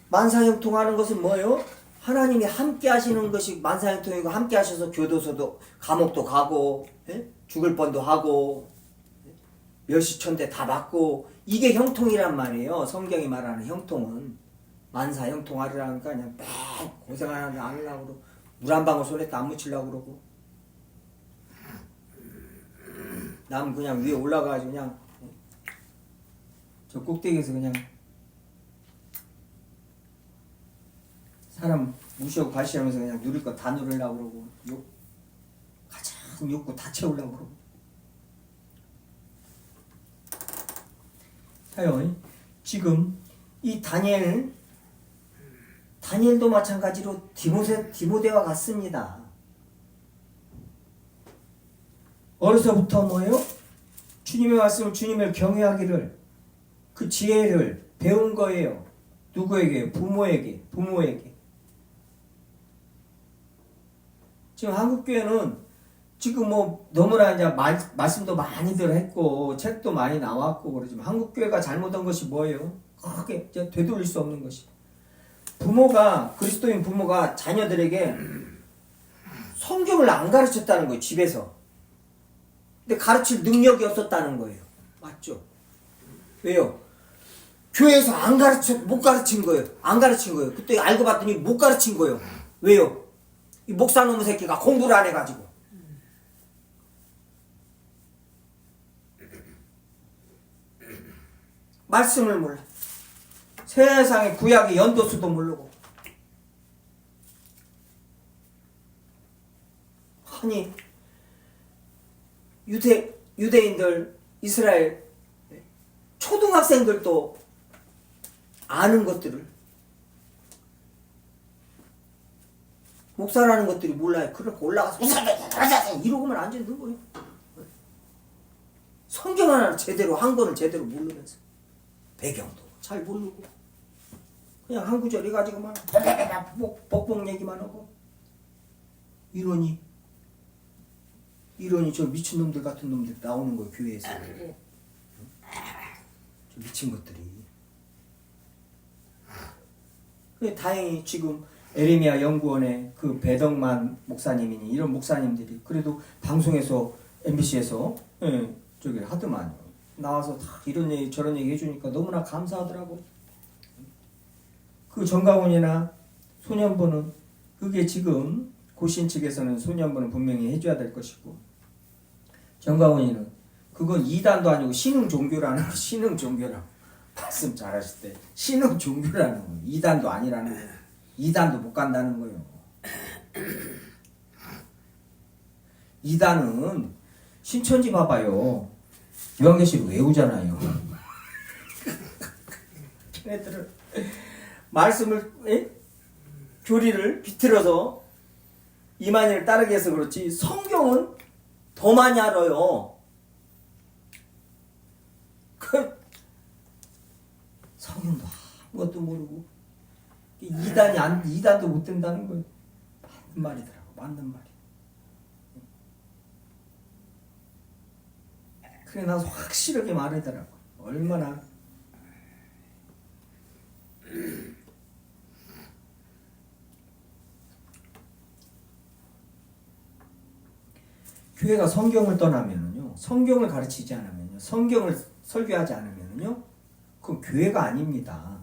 만사형통하는 것은 뭐예요? 하나님이 함께 하시는 것이 만사형통이고, 함께 하셔서 교도소도 감옥도 가고 죽을 뻔도 하고 멸시천대 다 받고, 이게 형통이란 말이에요. 성경이 말하는 형통은 만사형통하리라니까 그냥 빽 고생 안 하려고 그러고 물 한 방울 손에도 안 묻히려고 그러고, 남 그냥 위에 올라가가지고 그냥 저 꼭대기에서 그냥 사람 무시하고 발시하면서 그냥 누릴 거 다 누리려고 그러고 가장 욕구 다 채우려고 그러고. 하여 지금 이 다니엘도 마찬가지로 디모데와 같습니다. 어려서부터 뭐예요? 주님의 말씀을, 주님을 경외하기를, 그 지혜를 배운 거예요. 누구에게? 부모에게. 지금 한국교회는 지금 너무나 이제 말씀도 많이들 했고 책도 많이 나왔고 그러지만, 한국교회가 잘못한 것이 뭐예요? 크게 되돌릴 수 없는 것이, 그리스도인 부모가 자녀들에게 성경을 안 가르쳤다는 거예요. 집에서. 근데 가르칠 능력이 없었다는 거예요. 맞죠? 왜요? 교회에서 못 가르친 거예요. 안 가르친 거예요. 그때 알고 봤더니 못 가르친 거예요. 왜요? 이 목사놈의 새끼가 공부를 안 해가지고. 말씀을 몰라. 세상의 구약의 연도수도 모르고. 아니, 유대인들, 이스라엘 초등학생들도 아는 것들을 목사라는 것들이 몰라요. 그렇게 올라가서 이러고만 앉아있는 거예요. 성경 하나 제대로 한 거는 제대로 모르면서 배경도 잘 모르고 그냥 한 구절 해가지고만 벅벅 얘기만 하고 이러니 저 미친놈들 같은 놈들 나오는 거예요. 교회에서 저 미친 것들이. 근데 다행히 지금 에레미야 연구원의 그 배덕만 목사님이니 이런 목사님들이 그래도 방송에서 MBC에서 저기 하더만요. 나와서 다 이런 얘기 저런 얘기 해주니까 너무나 감사하더라고. 그 정가훈이나 소년부는 그게 지금 고신 측에서는 소년부는 분명히 해줘야 될 것이고 정가훈이는 그건 이단도 아니고 신흥 종교라는 거, 신흥 종교라고 말씀 잘하실 때 신흥 종교라는 거 이단도 아니라는 거예요. 이단도 못 간다는 거예요. 이단은 신천지 봐봐요. 요한계시록 외우잖아요. 걔네들은 말씀을 교리를 비틀어서 이만희를 따르게 해서 그렇지 성경은 더 많이 알아요. 성경도 아무것도 모르고 이단도 못 된다는 거예요. 맞는 말이더라고. 맞는 말이. 그래 나서 확실하게 말하더라고. 얼마나 교회가 성경을 떠나면은요, 성경을 가르치지 않으면요, 성경을 설교하지 않으면은요, 그건 교회가 아닙니다.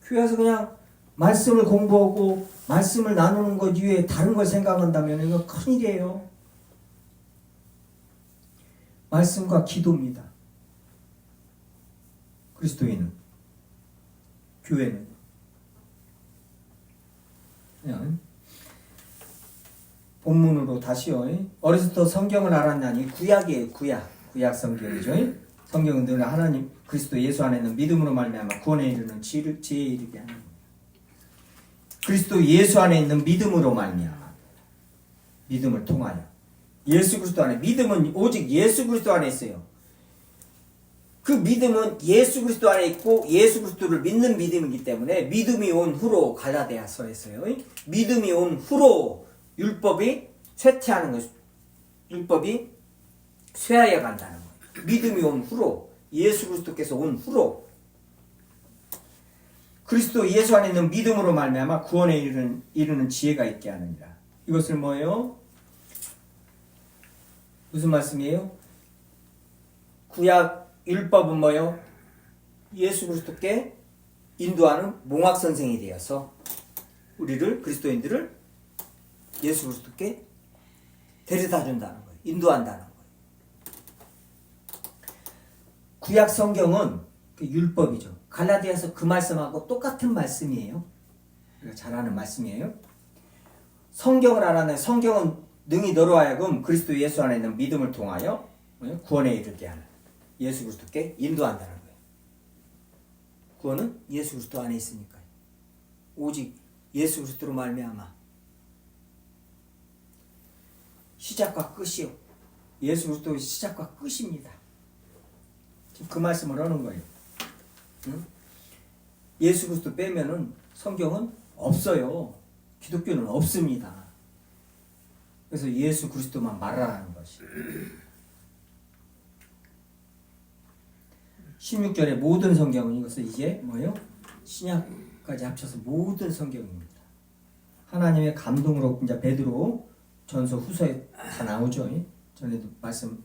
교회에서 그냥 말씀을 공부하고 말씀을 나누는 것 이외에 다른 걸 생각한다면 이거 큰일이에요. 말씀과 기도입니다. 그리스도인은, 교회는 그냥 본문으로 다시요. 어렸을 때 성경을 알았나니 구약이에요. 구약 성경이죠. 성경은 늘 하나님 그리스도 예수 안에 있는 믿음으로 말미암아 구원에 이르는 지혜에 이르게 하는 겁니다. 그리스도 예수 안에 있는 믿음으로 말미암아 믿음을 통하여 예수 그리스도 안에 믿음은 오직 예수 그리스도 안에 있어요. 그 믿음은 예수 그리스도 안에 있고 예수 그리스도를 믿는 믿음이기 때문에 믿음이 온 후로 갈라디아서에서요. 믿음이 온 후로 율법이 쇠퇴하는 것, 율법이 쇠하여 간다는 거예요. 믿음이 온 후로 예수 그리스도께서 온 후로 그리스도 예수 안에 있는 믿음으로 말미암아 구원에 이르는 지혜가 있게 하느니라. 이것을 뭐예요? 무슨 말씀이에요? 구약 율법은 뭐예요? 예수 그리스도께 인도하는 몽학 선생이 되어서 우리를 그리스도인들을 예수 그리스도께 데려다 준다는 거예요. 인도한다는 거예요. 구약 성경은 그 율법이죠. 갈라디아서 그 말씀하고 똑같은 말씀이에요. 우리가 잘 아는 말씀이에요. 성경을 알아내 성경은 능히 너로 하여금 그리스도 예수 안에 있는 믿음을 통하여 구원에 이르게 하는 예수 그리스도께 인도한다는 거예요. 구원은 예수 그리스도 안에 있으니까요. 오직 예수 그리스도로 말미암아 시작과 끝이요. 예수 그리스도의 시작과 끝입니다. 지금 그 말씀을 하는 거예요. 응? 예수 그리스도 빼면은 성경은 없어요. 기독교는 없습니다. 그래서 예수 그리스도만 말하라는 것이. 16절에 모든 성경은 이것을 이제 뭐예요? 신약까지 합쳐서 모든 성경입니다. 하나님의 감동으로 이제 베드로 전서 후서에 다 나오죠. 전에도 말씀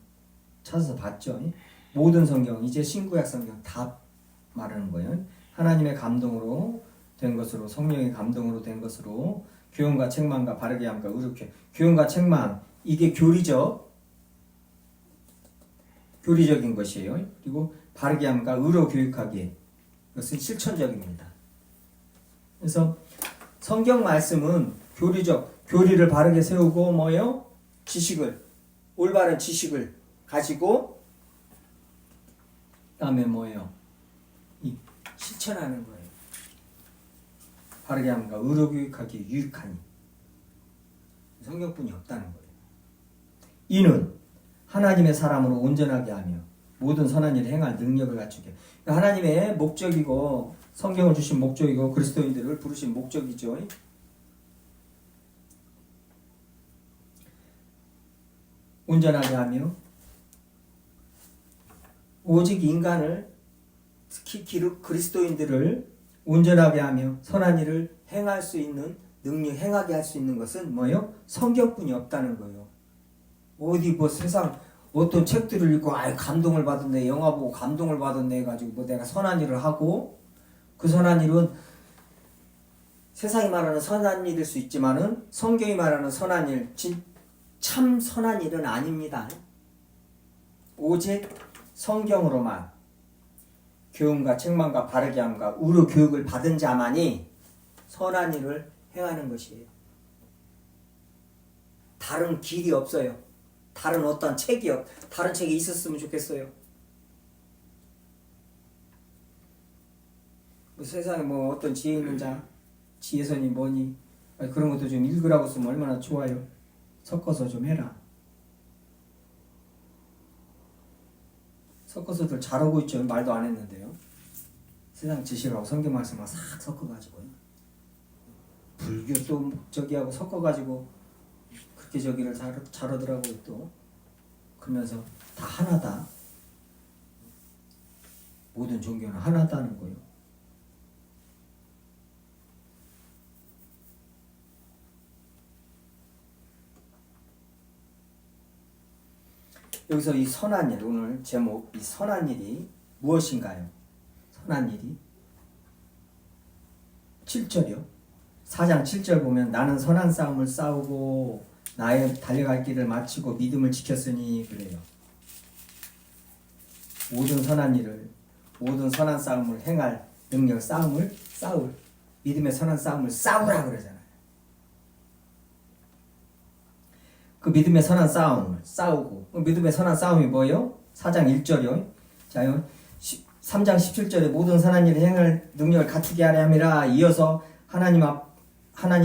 찾아서 봤죠. 모든 성경 이제 신구약 성경 다 말하는 거예요. 하나님의 감동으로 된 것으로 성령의 감동으로 된 것으로 교훈과 책망과 바르게 함과 의롭게 교훈과 책망 이게 교리적인 것이에요. 그리고 바르게 함과 의로 교육하기에 이것은 실천적입니다. 그래서 성경 말씀은 교리를 바르게 세우고 뭐요? 올바른 지식을 가지고 그다음에 뭐예요? 실천하는 거예요. 바르게 함과 의로 교육하기에 유익하니 성경뿐이 없다는 거예요. 이는 하나님의 사람으로 온전하게 하며 모든 선한 일을 행할 능력을 갖추게. 하나님의 목적이고 성경을 주신 목적이고 그리스도인들을 부르신 목적이죠. 온전하게 하며 오직 인간을 특히 그리스도인들을 온전하게 하며 선한 일을 행할 수 있는 행하게 할 수 있는 것은 뭐예요? 성경뿐이 없다는 거예요. 어디 뭐 세상 어떤 책들을 읽고 감동을 받았네, 영화 보고 감동을 받았네 해가지고 뭐 내가 선한 일을 하고 그 선한 일은 세상이 말하는 선한 일일 수 있지만은 성경이 말하는 선한 일, 참 선한 일은 아닙니다. 오직 성경으로만 교훈과 책망과 바르게 함과 의로 교육을 받은 자만이 선한 일을 행하는 것이에요. 다른 길이 없어요. 다른 어떤 다른 책이 있었으면 좋겠어요. 뭐 세상에 뭐 어떤 지혜 있는 자, 지혜선이 뭐니 그런 것도 좀 읽으라고 쓰면 얼마나 좋아요. 섞어서 좀 해라. 섞어서들 잘하고 있죠. 말도 안 했는데요. 세상 지식하고 성경 말씀하고 싹 섞어가지고요. 불교 또 저기하고 섞어가지고 그렇게 저기를 잘하더라고요. 또 그러면서 다 하나다. 모든 종교는 하나다는 거예요. 여기서 이 선한 일, 오늘 제목 이 선한 일이 무엇인가요? 선한 일이 7절이요. 4장 7절 보면 나는 선한 싸움을 싸우고 나의 달려갈 길을 마치고 믿음을 지켰으니 그래요. 모든 선한 싸움을 행할 능력, 싸울 믿음의 선한 싸움을 싸우라 그러잖아요. 그 믿음의 선한 싸움을 싸우고 믿음의 선한 싸움이 뭐예요? 4장 1절이요. 자요. 3장 17절에 모든 선한 일을 행할 능력을 갖추게 하려 함이라. 이어서 하나님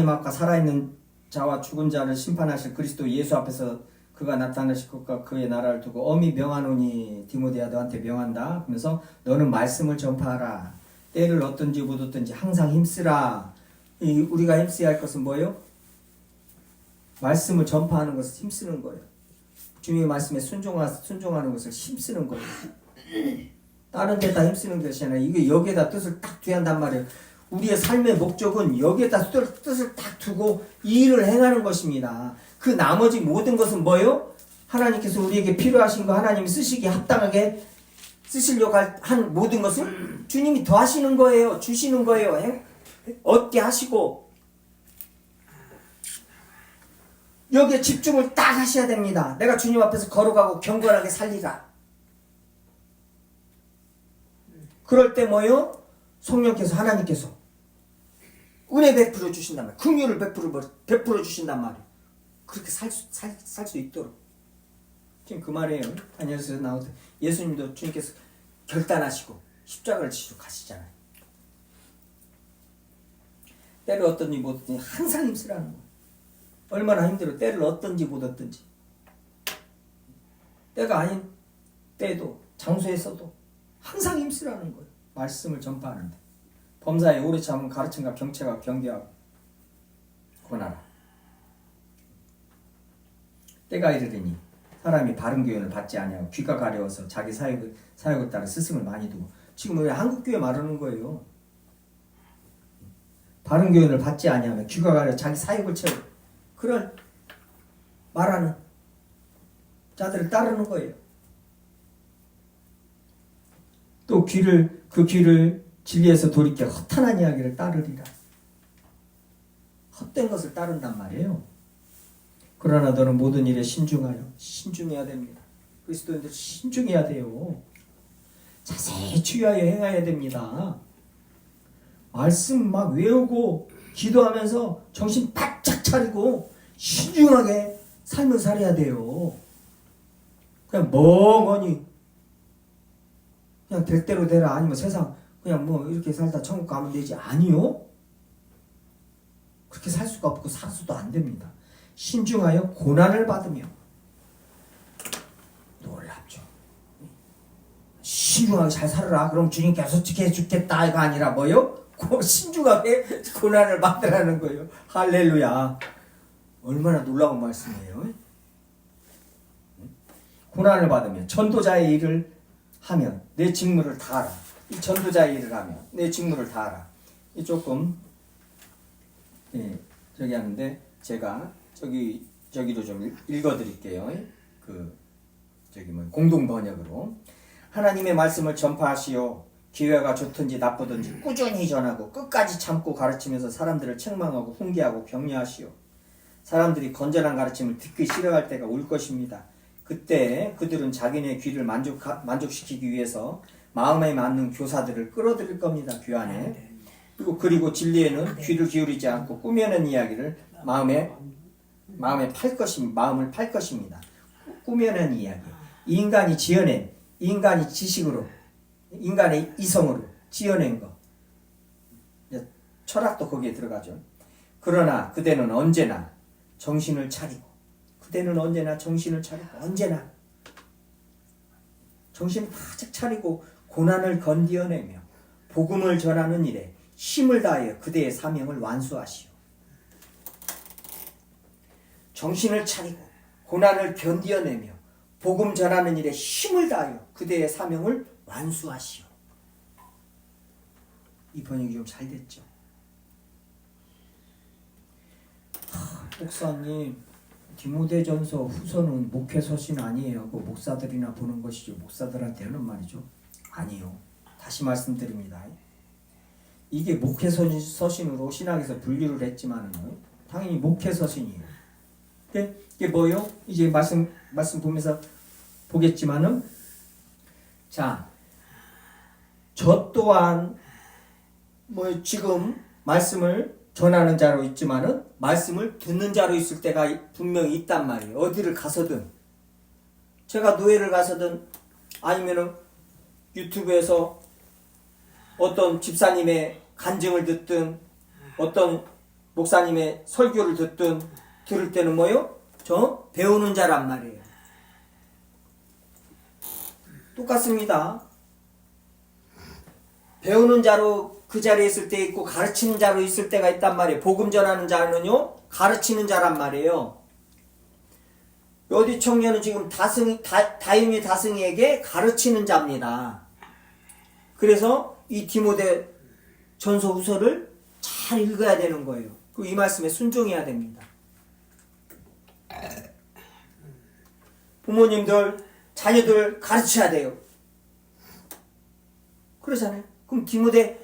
앞과 살아있는 자와 죽은 자를 심판하실 그리스도 예수 앞에서 그가 나타나실 것과 그의 나라를 두고 엄히 명하노니 디모데야 너한테 명한다. 그러면서 너는 말씀을 전파하라. 때를 얻든지 못 얻든지 항상 힘쓰라. 우리가 힘써야 할 것은 뭐예요? 말씀을 전파하는 것을 힘쓰는 거예요. 주님의 말씀에 순종하는 것을 힘쓰는 거예요. 다른 데다 힘쓰는 것이 아니라 이게 여기에다 뜻을 딱 두야 한단 말이에요. 우리의 삶의 목적은 여기에다 뜻을 딱 두고 이 일을 행하는 것입니다. 그 나머지 모든 것은 뭐예요? 하나님께서 우리에게 필요하신 거 하나님이 쓰시기에 합당하게 쓰시려고 한 모든 것을 주님이 더하시는 거예요. 주시는 거예요. 얻게 하시고 여기에 집중을 딱 하셔야 됩니다. 내가 주님 앞에서 걸어가고 경건하게 살리라. 그럴 때 뭐예요? 성령께서 하나님께서 은혜 베풀어 주신단 말이에요. 긍휼을 베풀어 주신단 말이에요. 그렇게 살 수 있도록. 지금 그 말이에요. 다니엘서에서 나오듯 예수님도 주님께서 결단하시고 십자가를 지시고 가시잖아요. 때를 얻든지 못 얻든지 항상 힘쓰라는 거예요. 얼마나 힘들어. 때를 얻든지 못 얻든지. 때가 아닌 때도 장소에서도 항상 힘쓰라는 거예요. 말씀을 전파하는데. 범사에 오래 참은 가르침과 경체가 경계하고 권하라. 때가 이르리니 사람이 바른 교훈을 받지 아니하고 귀가 가려워서 자기 사역을 따라 스승을 많이 두고. 지금 왜 한국교회 말하는 거예요. 바른 교훈을 받지 아니하면 귀가 가려 자기 사역을 채우고 그런 말하는 자들을 따르는 거예요. 또 그 귀를 진리에서 돌이켜 허탄한 이야기를 따르리라. 헛된 것을 따른단 말이에요. 그러나 너는 모든 일에 신중해야 됩니다. 그리스도인들 신중해야 돼요. 자세히 주의하여 행해야 됩니다. 말씀 막 외우고 기도하면서 정신 바짝 차리고 신중하게 삶을 살아야 돼요. 그냥 멍하니 그냥 될 대로 되라, 아니면 세상 그냥 뭐 이렇게 살다 천국 가면 되지. 아니요. 그렇게 살 수가 없고 살수도 안 됩니다. 신중하여 고난을 받으며. 놀랍죠. 신중하게 잘 살아라. 그럼 주님께서 어떻게 해주겠다 이거 아니라 뭐요? 신중하게 고난을 받으라는 거예요. 할렐루야. 얼마나 놀라운 말씀이에요. 고난을 받으면 전도자의 일을 하면 내 직무를 다하라. 이 전도자의 일을 하면 내 직무를 다하라. 이 조금 저기 하는데 제가 저기로 좀 읽어드릴게요. 공동 번역으로. 하나님의 말씀을 전파하시오. 기회가 좋든지 나쁘든지 꾸준히 전하고 끝까지 참고 가르치면서 사람들을 책망하고 훈계하고 격려하시오. 사람들이 건전한 가르침을 듣기 싫어할 때가 올 것입니다. 그때 그들은 자기네 귀를 만족시키기 위해서 마음에 맞는 교사들을 끌어들일 겁니다. 귀 안에. 그리고 진리에는 귀를 기울이지 않고 꾸며낸 이야기를 마음을 팔 것입니다. 꾸며낸 이야기. 인간이 지어낸, 인간이 지식으로, 인간의 이성으로 지어낸 거. 철학도 거기에 들어가죠. 그러나 그대는 언제나 정신을 차리고, 언제나 정신을 바짝 차리고 고난을 건디어내며 복음을 전하는 일에 힘을 다하여 그대의 사명을 완수하시오. 정신을 차리고 고난을 견디어내며 복음 전하는 일에 힘을 다하여 그대의 사명을 완수하시오. 이 번역이 좀 잘 됐죠. 목사님, 디모데전서 후서는 목회서신 아니에요. 그 목사들이나 보는 것이죠. 목사들한테 하는 말이죠. 아니요. 다시 말씀드립니다. 이게 목회서신으로 신학에서 분류를 했지만은 당연히 목회서신이에요. 근데 이게 뭐요? 이제 말씀 보면서 보겠지만은, 자, 저 또한 뭐 지금 말씀을 전하는 자로 있지만은 말씀을 듣는 자로 있을 때가 분명히 있단 말이에요. 어디를 가서든, 제가 노예를 가서든 아니면은 유튜브에서 어떤 집사님의 간증을 듣든 어떤 목사님의 설교를 듣든 들을 때는 뭐요? 저 배우는 자란 말이에요. 똑같습니다. 배우는 자로 그 자리에 있을 때 있고 가르치는 자로 있을 때가 있단 말이에요. 복음 전하는 자는요, 가르치는 자란 말이에요. 어디 청년은 지금 다임이 다승이에게 가르치는 자입니다. 그래서 이 디모데 전서 후서를 잘 읽어야 되는 거예요. 그리고 이 말씀에 순종해야 됩니다. 부모님들, 자녀들 가르쳐야 돼요. 그러잖아요. 그럼 디모데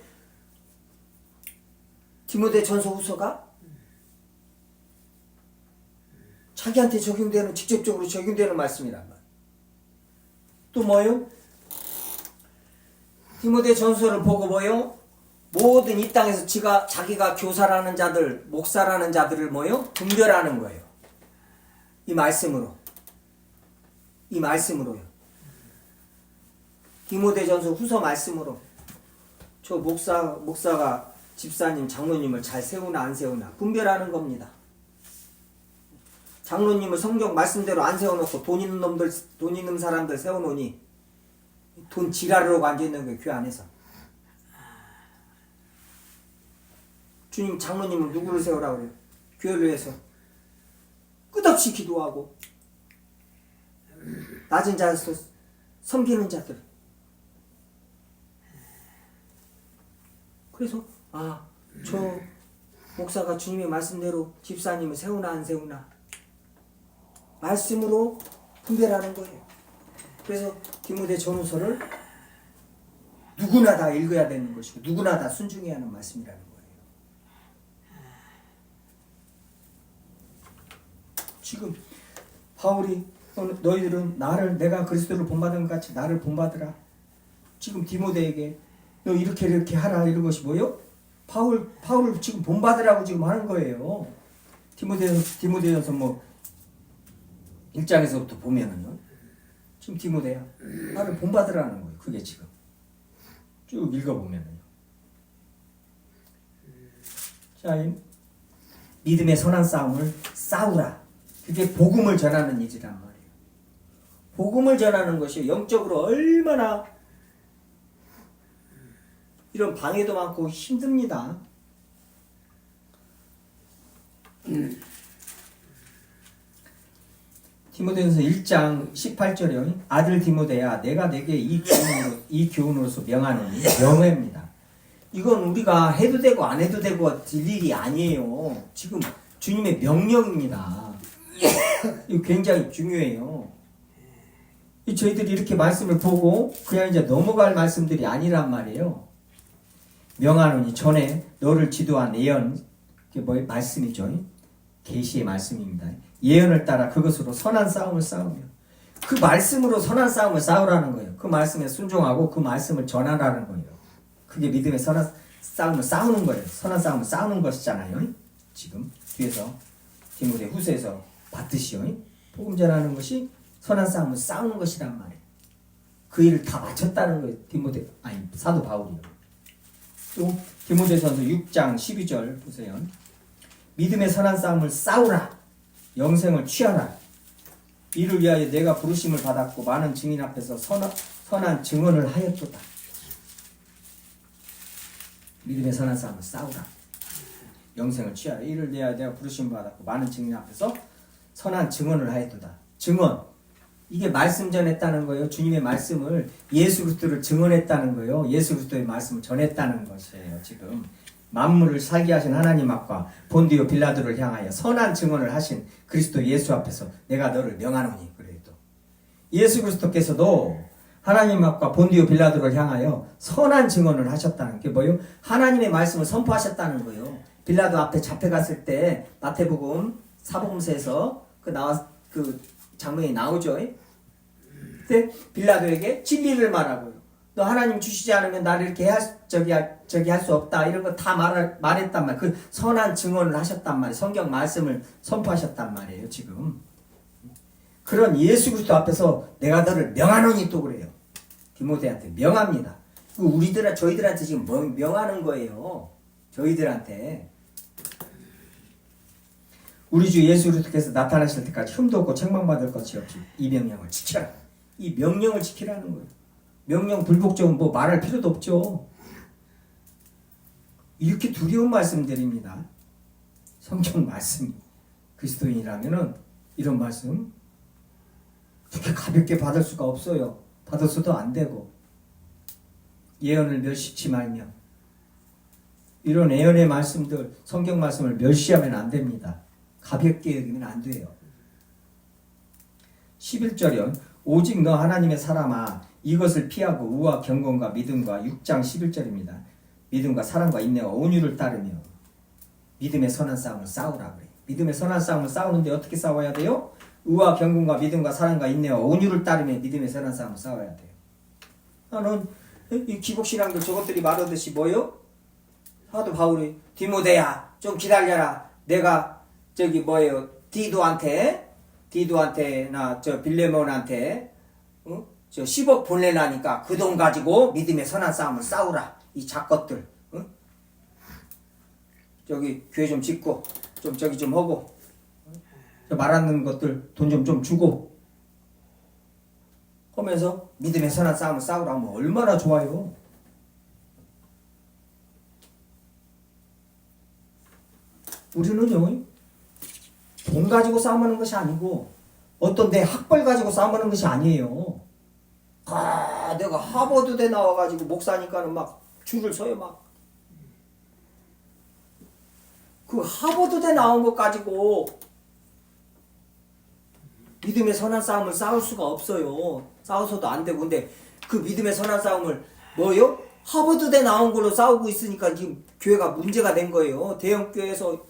전서 후서가 자기한테 직접적으로 적용되는 말씀이란 말이에요. 또 뭐요? 디모데 전서를 보고 뭐요? 모든 이 땅에서 자기가 교사라는 자들, 목사라는 자들을 뭐요? 분별하는 거예요. 이 말씀으로요. 디모데 전서 후서 말씀으로 저 목사가 집사님, 장로님을 잘 세우나 안 세우나 분별하는 겁니다. 장로님을 성경 말씀대로 안 세워놓고 돈 있는 사람들 세워놓으니 돈 지랄하고 앉아있는 거예요. 교회 안에서. 주님, 장로님은 누구를 세우라고 그래요? 교회를 위해서 끝없이 기도하고 낮은 자에서 섬기는 자들. 그래서 저 목사가 주님의 말씀대로 집사님을 세우나 안 세우나 말씀으로 분별하는 거예요. 그래서 디모데 전후서를 누구나 다 읽어야 되는 것이고 누구나 다 순종해야 하는 말씀이라는 거예요. 지금 바울이 너희들은 내가 그리스도를 본받은 것 같이 나를 본받으라. 지금 디모데에게 너 이렇게 하라 이런 것이 뭐요? 바울을 지금 본받으라고 지금 하는 거예요. 디모데전서 뭐 1장에서부터 보면은요. 지금 디모데야. 나를 본받으라는 거예요. 그게 지금. 쭉 읽어보면은요. 자, 믿음의 선한 싸움을 싸우라. 그게 복음을 전하는 일이란 말이에요. 복음을 전하는 것이 영적으로 얼마나 이런 방해도 많고 힘듭니다. 디모데전서 1장 18절에 아들 디모데야 내가 내게 이 교훈으로서 명하노니 명예입니다. 이건 우리가 해도 되고 안 해도 되고 될 일이 아니에요. 지금 주님의 명령입니다. 이거 굉장히 중요해요. 저희들이 이렇게 말씀을 보고 그냥 이제 넘어갈 말씀들이 아니란 말이에요. 명하노니 전에 너를 지도한 예언, 그게 뭐 말씀이죠. 계시의 말씀입니다. 예언을 따라 그것으로 선한 싸움을 싸우며 그 말씀으로 선한 싸움을 싸우라는 거예요. 그 말씀에 순종하고 그 말씀을 전하라는 거예요. 그게 믿음의 선한 싸움을 싸우는 거예요. 선한 싸움을 싸우는 것이잖아요. 지금 뒤에서 디모데 후서에서 봤듯이요. 복음 전하는 것이 선한 싸움을 싸우는 것이란 말이에요. 그 일을 다 마쳤다는 거예요. 사도 바울이요. 또 디모데전서 6장 12절 보세요. 믿음의 선한 싸움을 싸우라. 영생을 취하라. 이를 위하여 내가 부르심을 받았고 많은 증인 앞에서 선한 증언을 하였도다. 믿음의 선한 싸움을 싸우라. 영생을 취하라. 이를 위하여 내가 부르심을 받았고 많은 증인 앞에서 선한 증언을 하였도다. 증언. 이게 말씀 전했다는 거예요. 주님의 말씀을 예수 그리스도를 증언했다는 거예요. 예수 그리스도의 말씀을 전했다는 것이에요. 지금 만물을 살게 하신 하나님 앞과 본디오 빌라도를 향하여 선한 증언을 하신 그리스도 예수 앞에서 내가 너를 명하노니. 그래요. 또 예수 그리스도께서도 하나님 앞과 본디오 빌라도를 향하여 선한 증언을 하셨다는 게 뭐예요? 하나님의 말씀을 선포하셨다는 거예요. 빌라도 앞에 잡혀갔을 때 마태복음 사복음서에서 그 장면이 나오죠. 근데 빌라도에게 진리를 말하고요. 너 하나님 주시지 않으면 나를 이렇게 저기 할 수 없다. 이런 거 다 말했단 말이에요. 그 선한 증언을 하셨단 말이에요. 성경 말씀을 선포하셨단 말이에요. 지금 그런 예수 그리스도 앞에서 내가 너를 명하노니 또 그래요. 디모데한테 명합니다. 저희들한테 지금 명하는 거예요. 저희들한테. 우리 주 예수 그리스도께서 나타나실 때까지 흠도 없고 책망받을 것이 없이 이 명령을 지켜라. 이 명령을 지키라는 거예요. 명령 불복종은 뭐 말할 필요도 없죠. 이렇게 두려운 말씀드립니다. 성경 말씀. 그리스도인이라면은 이런 말씀 그렇게 가볍게 받을 수가 없어요. 받았어도 안 되고 예언을 멸시치 말며 이런 예언의 말씀들 성경 말씀을 멸시하면 안 됩니다. 가볍게 여기면 안 돼요. 11절이요. 오직 너 하나님의 사람아 이것을 피하고 우와 경건과 믿음과 6장 11절입니다. 믿음과 사랑과 인내와 온유를 따르며 믿음의 선한 싸움을 싸우라 그래요. 믿음의 선한 싸움을 싸우는데 어떻게 싸워야 돼요? 의와 경건과 믿음과 사랑과 인내와 온유를 따르며 믿음의 선한 싸움을 싸워야 돼요. 나는 이 기복신앙들 저것들이 말하듯이 뭐요? 사도 바울이 디모데야 좀 기다려라. 내가 디도한테나 저 빌레몬한테 저 10억 보내라니까 그 돈 가지고 믿음의 선한 싸움을 싸우라. 이 작것들 저기 교회 좀 짓고 좀 저기 좀 하고 말하는 것들 돈 좀 주고 하면서 믿음의 선한 싸움을 싸우라 하면 얼마나 좋아요. 우리는요 돈 가지고 싸우는 것이 아니고 어떤 내 학벌 가지고 싸우는 것이 아니에요. 내가 하버드대 나와가지고 목사니까는 막 줄을 서요 막. 그 하버드대 나온 것 가지고 믿음의 선한 싸움을 싸울 수가 없어요. 싸워서도 안 되고. 근데 그 믿음의 선한 싸움을 뭐요? 하버드대 나온 걸로 싸우고 있으니까 지금 교회가 문제가 된 거예요. 대형 교회에서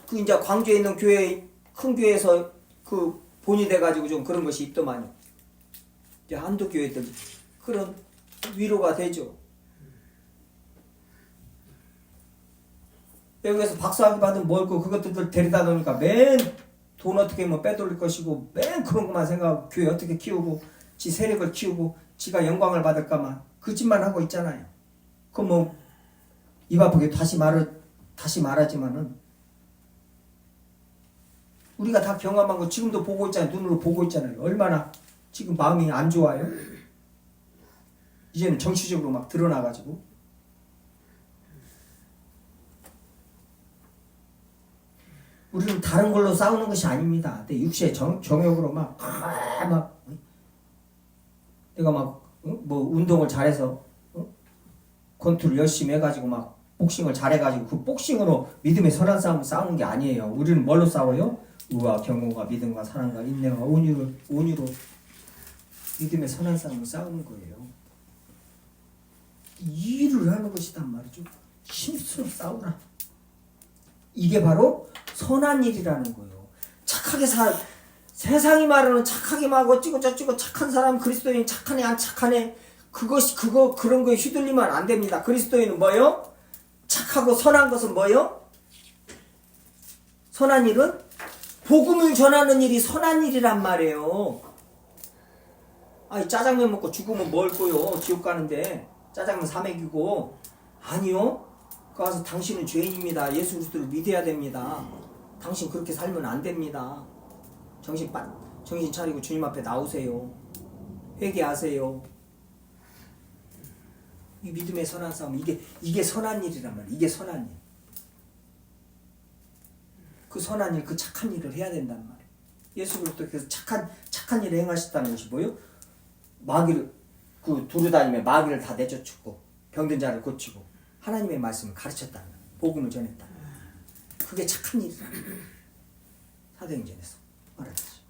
그 이제 광주에 있는 교회 큰 교회에서 그 본이 돼가지고 좀 그런 것이 있더만요. 이제 한두 교회들 그런 위로가 되죠. 여기서 박사학위 받으면 뭘 거 그것들 데려다 놓으니까 맨 돈 어떻게 뭐 빼돌릴 것이고 맨 그런 것만 생각하고 교회 어떻게 키우고 지 세력을 키우고 지가 영광을 받을까만 그 짓만 하고 있잖아요. 그 뭐 입 아프게 다시 말하지만은 우리가 다 경험한 거 지금도 보고 있잖아요. 눈으로 보고 있잖아요. 얼마나 지금 마음이 안 좋아요. 이제는 정치적으로 막 드러나가지고 우리는 다른 걸로 싸우는 것이 아닙니다. 내 육체의 정욕으로 막 내가 막 뭐 운동을 잘해서 권투를 열심히 해가지고 막 복싱을 잘해가지고 그 복싱으로 믿음의 선한 싸움을 싸우는 게 아니에요. 우리는 뭘로 싸워요? 의와 경고가 믿음과 사랑과 인내와 온유로 믿음의 선한 싸움을 싸우는 거예요. 이 일을 하는 것이단 말이죠. 힘쓰러 싸우라. 이게 바로 선한 일이라는 거예요. 착하게 세상이 말하는 착하게 막 어찌고 저찌고 착한 사람 그리스도인 착하네 안 착하네 그런 거에 휘둘리면 안 됩니다. 그리스도인은 뭐요? 착하고 선한 것은 뭐요? 선한 일은 복음을 전하는 일이 선한 일이란 말이에요. 아니 짜장면 먹고 죽으면 뭘 거요? 지옥 가는데 짜장면 사먹이고 아니요. 가서 당신은 죄인입니다. 예수 그리스도를 믿어야 됩니다. 당신 그렇게 살면 안 됩니다. 정신 차리고 주님 앞에 나오세요. 회개하세요. 이 믿음의 선한 싸움 이게 선한 일이란 말이에요. 이게 선한 일. 그 선한 일, 그 착한 일을 해야 된단 말이에요. 예수 그리스도께서 착한 일을 행하셨다는 것이 뭐예요? 마귀를 두루다니며 마귀를 다 내쫓고 병든 자를 고치고 하나님의 말씀을 가르쳤다는 거예요. 복음을 전했다는 거예요. 그게 착한 일이란 말이에요. 사도행전에서 말하듯이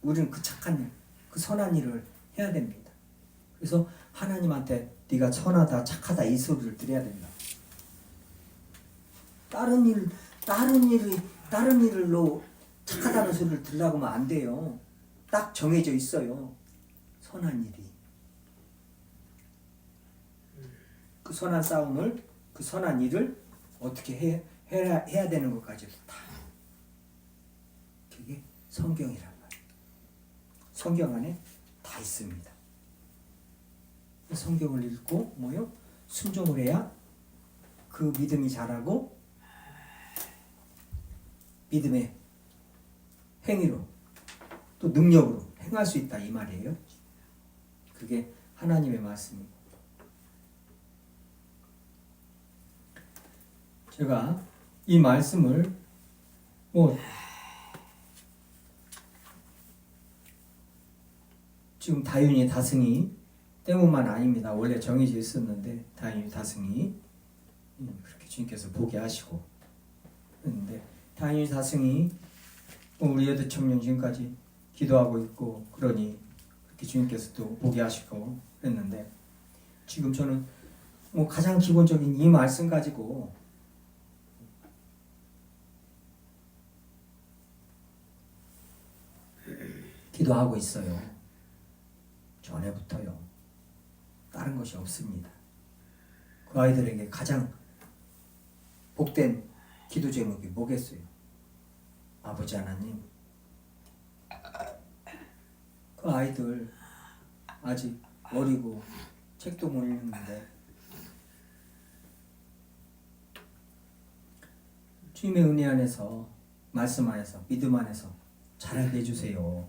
우리는 그 착한 일, 그 선한 일을 해야 됩니다. 그래서 하나님한테 네가 선하다, 착하다 이 소리를 드려야 된다. 다른 일로 착하다는 소리를 들으려고 하면 안 돼요. 딱 정해져 있어요. 선한 일이. 그 선한 싸움을, 그 선한 일을 어떻게 해야 되는 것까지도 다. 그게 성경이란 말이에요. 성경 안에 다 있습니다. 성경을 읽고 뭐요? 순종을 해야 그 믿음이 자라고 믿음의 행위로 또 능력으로 행할 수 있다 이 말이에요. 그게 하나님의 말씀이고 제가 이 말씀을 지금 다윤이 다승이 때문만 아닙니다. 원래 정해져 있었는데 다윤이 다승이 그렇게 주님께서 보게 하시고 그런데 다윤이 다승이 우리 여덟 청년 지금까지 기도하고 있고 그러니 그렇게 주님께서 또 보게 하시고 그랬는데 지금 저는 가장 기본적인 이 말씀 가지고 기도하고 있어요. 전에부터요. 다른 것이 없습니다. 그 아이들에게 가장 복된 기도 제목이 뭐겠어요? 아버지 하나님, 그 아이들 아직 어리고 책도 못 읽는데 주님의 은혜 안에서 말씀 안에서 믿음 안에서 자라게 해주세요.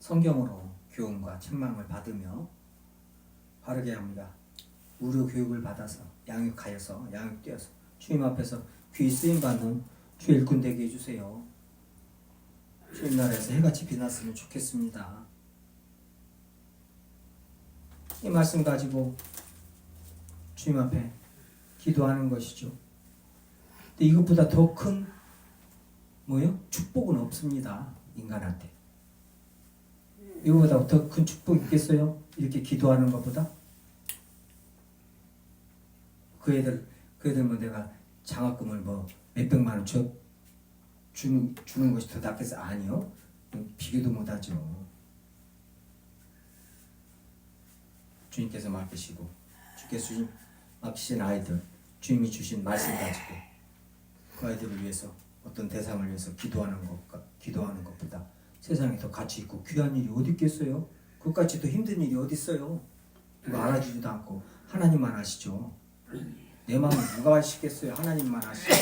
성경으로 교훈과 책망을 받으며 바르게 합니다. 무료 교육을 받아서 양육되어서 주님 앞에서 귀 쓰임받는 주 일꾼 되게 해주세요. 주님 나라에서 해같이 빛났으면 좋겠습니다. 이 말씀 가지고 주님 앞에 기도하는 것이죠. 근데 이것보다 더 큰 축복은 없습니다. 인간한테. 이거보다 더 큰 축복 있겠어요? 이렇게 기도하는 것보다? 그 애들 내가 장학금을 몇백만 원 주는 것이 더 낫겠어? 아니요. 비교도 못하죠. 주님께서 맡기시고 주께서 맡기신 아이들, 주님이 주신 말씀 가지고 그 아이들을 위해서 어떤 대상을 위해서 기도하는 것보다 세상에 더 가치 있고 귀한 일이 어디 있겠어요? 그것같이 더 힘든 일이 어디 있어요? 누가 알아주지도 않고 하나님만 아시죠. 내 마음을 누가 아시겠어요? 하나님만 아시죠.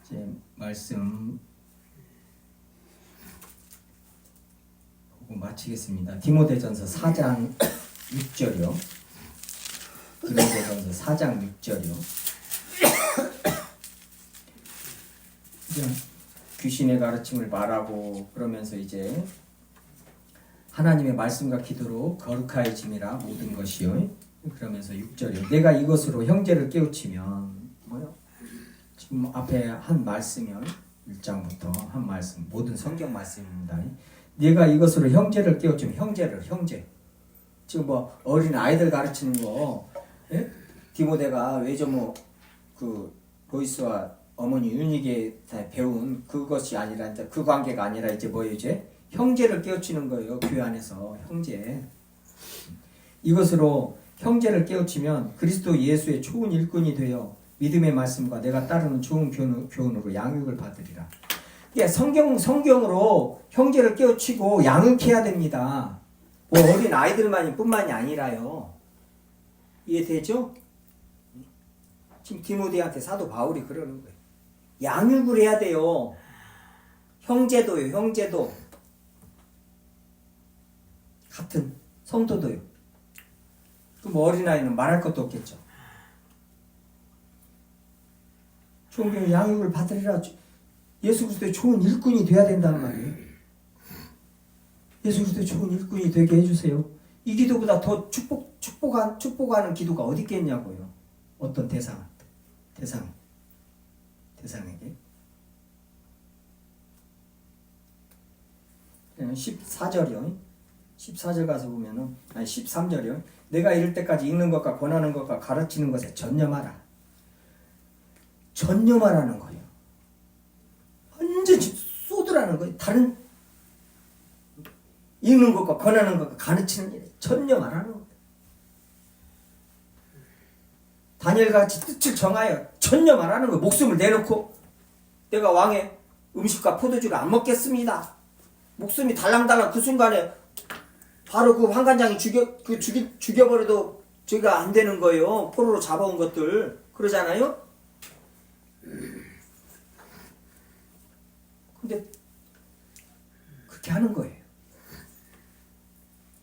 이제 말씀 보고 마치겠습니다. 디모데전서 4장 6절이요. 디모데전서 4장 6절이요. 귀신의 가르침을 말하고 그러면서 이제 하나님의 말씀과 기도로 거룩하여짐이라 모든 것이요. 그러면서 6절이요. 내가 이것으로 형제를 깨우치면 뭐요? 지금 앞에 한 말씀이요. 1장부터 한 말씀, 모든 성경 말씀입니다. 내가 이것으로 형제를 깨우치면 형제. 지금 뭐 어린 아이들 가르치는 거, 예? 디모데가 외조모 그 로이스와 어머니 유니게 배운 그것이 아니라 이제 그 관계가 아니라 이제 뭐예요? 이제 형제를 깨우치는 거예요. 교회 안에서 형제. 이것으로 형제를 깨우치면 그리스도 예수의 좋은 일꾼이 되어 믿음의 말씀과 내가 따르는 좋은 교훈으로 양육을 받으리라. 예, 성경으로 형제를 깨우치고 양육해야 됩니다. 뭐 어린 아이들만이 뿐만이 아니라요. 이해되죠? 지금 디모데한테 사도 바울이 그러는 거예요. 양육을 해야 돼요. 형제도요, 형제도. 같은 성도도요. 그럼 어린아이는 말할 것도 없겠죠. 좋은 양육을 받으리라. 예수 그리스도의 좋은 일꾼이 돼야 된다는 말이에요. 예수 그리스도의 좋은 일꾼이 되게 해주세요. 이 기도보다 더 축복하는 기도가 어디 있겠냐고요. 어떤 대상에게. 14절이요. 14절 가서 보면은, 아니 13절이요. 내가 이럴 때까지 읽는 것과 권하는 것과 가르치는 것에 전념하라. 전념하라는 거예요. 완전히 쏟으라는 거예요. 다른 읽는 것과 권하는 것과 가르치는 일에 전념하라는 거예요. 다니엘같이 뜻을 정하여 전념하라는 거예요. 목숨을 내놓고 내가 왕의 음식과 포도주를 안 먹겠습니다. 목숨이 달랑달랑 그 순간에 바로 그 환관장이 죽여버려도 죄가 안 되는 거예요. 포로로 잡아온 것들. 그러잖아요? 근데 그렇게 하는 거예요.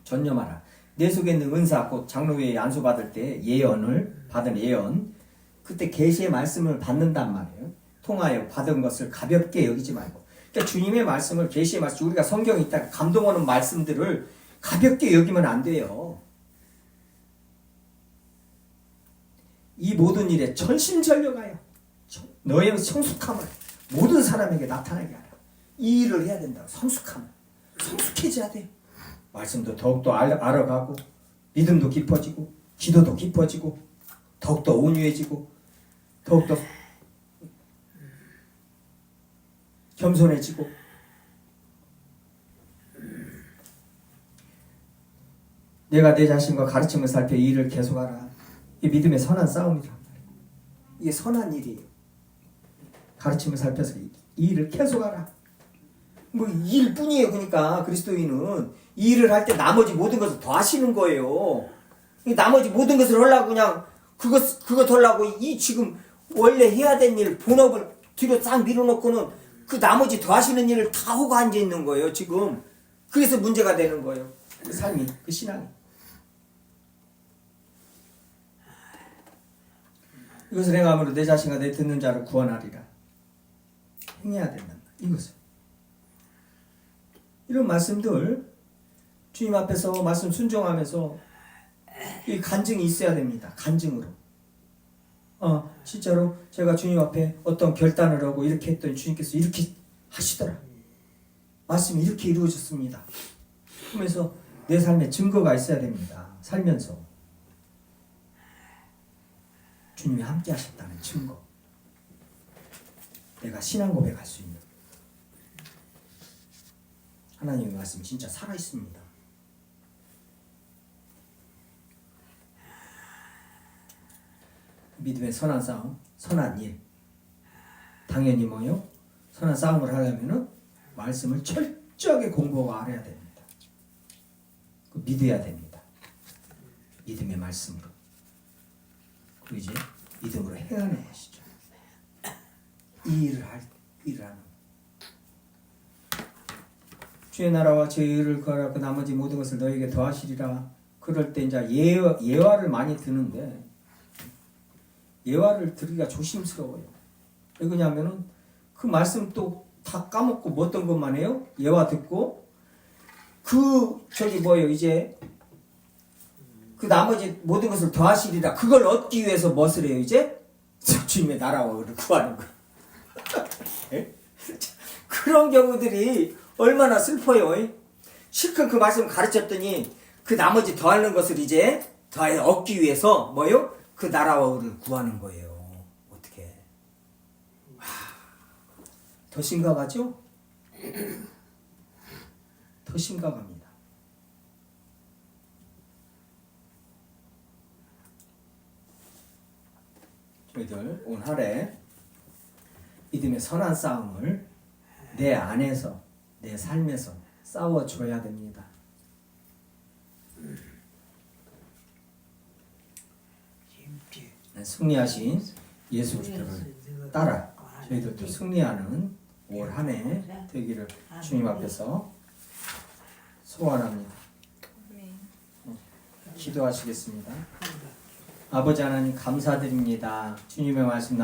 전념하라. 내 속에 있는 은사, 곧 장로회에 안수받을 때 예언을 받은 예언, 그때 계시의 말씀을 받는단 말이에요. 통하여 받은 것을 가볍게 여기지 말고. 그러니까 주님의 말씀을, 계시의 말씀, 우리가 성경에 있다가 감동하는 말씀들을 가볍게 여기면 안 돼요. 이 모든 일에 전심전력하여 너의 성숙함을 모든 사람에게 나타나게 하라. 이 일을 해야 된다고. 성숙해져야 돼요. 말씀도 더욱더 알아가고 믿음도 깊어지고 기도도 깊어지고 더욱더 온유해지고 더욱더 겸손해지고. 내가 내 자신과 가르침을 살펴 이 일을 계속하라. 이게 믿음의 선한 싸움이란 말이에요. 이게 선한 일이에요. 가르침을 살펴서 이 일을 계속하라. 뭐 이 일뿐이에요. 그러니까 그리스도인은 이 일을 할 때 나머지 모든 것을 더 하시는 거예요. 나머지 모든 것을 하려고 그냥 그것 하려고 이 지금 원래 해야 될 일, 본업을 뒤로 싹 밀어놓고는 그 나머지 더 하시는 일을 다 하고 앉아 있는 거예요. 지금 그래서 문제가 되는 거예요. 그 삶이, 그 신앙이. 이것을 행함으로 내 자신과 내 듣는 자를 구원하리라. 행해야 된다. 이것을. 이런 말씀들 주님 앞에서 말씀 순종하면서 이 간증이 있어야 됩니다. 간증으로. 진짜로 제가 주님 앞에 어떤 결단을 하고 이렇게 했더니 주님께서 이렇게 하시더라. 말씀이 이렇게 이루어졌습니다. 그러면서 내 삶에 증거가 있어야 됩니다. 살면서. 주님이 함께 하셨다는 증거. 내가 신앙 고백할 수 있는. 하나님의 말씀 진짜 살아 있습니다. 믿음의 선한 싸움, 선한 일. 당연히 뭐요? 선한 싸움을 하려면은 말씀을 철저하게 공부하고 알아야 됩니다. 믿어야 됩니다. 믿음의 말씀으로. 그리고 이제 믿음으로 해야 하는 것이죠. 이 일을 하는. 주의 나라와 주의 의를 구하라. 그 나머지 모든 것을 너에게 더하시리라. 그럴 때 이제 예화를 많이 드는데 예화를 들기가 조심스러워요. 왜 그러냐면은 그 말씀 또 다 까먹고 뭐 어떤 것만 해요? 예화 듣고 이제 그 나머지 모든 것을 더하시리라. 그걸 얻기 위해서 무엇을 해요? 이제 주님의 나라와 의를 구하는 거예요. 그런 경우들이 얼마나 슬퍼요. 실컷 그 말씀 가르쳤더니 그 나머지 더하는 것을 이제 더해 얻기 위해서 뭐요? 그 나라와 의를 구하는 거예요. 어떻게? 더 심각하죠? 더 심각합니다. 저희들 오늘 하루에 믿음의 선한 싸움을 내 안에서 내 삶에서 싸워줘야 됩니다. 승리하신 예수 그리스도를 따라 저희들도 승리하는 올 한 해 되기를 주님 앞에서 소원합니다. 기도하시겠습니다. 아버지 하나님 감사드립니다. 주님의 말씀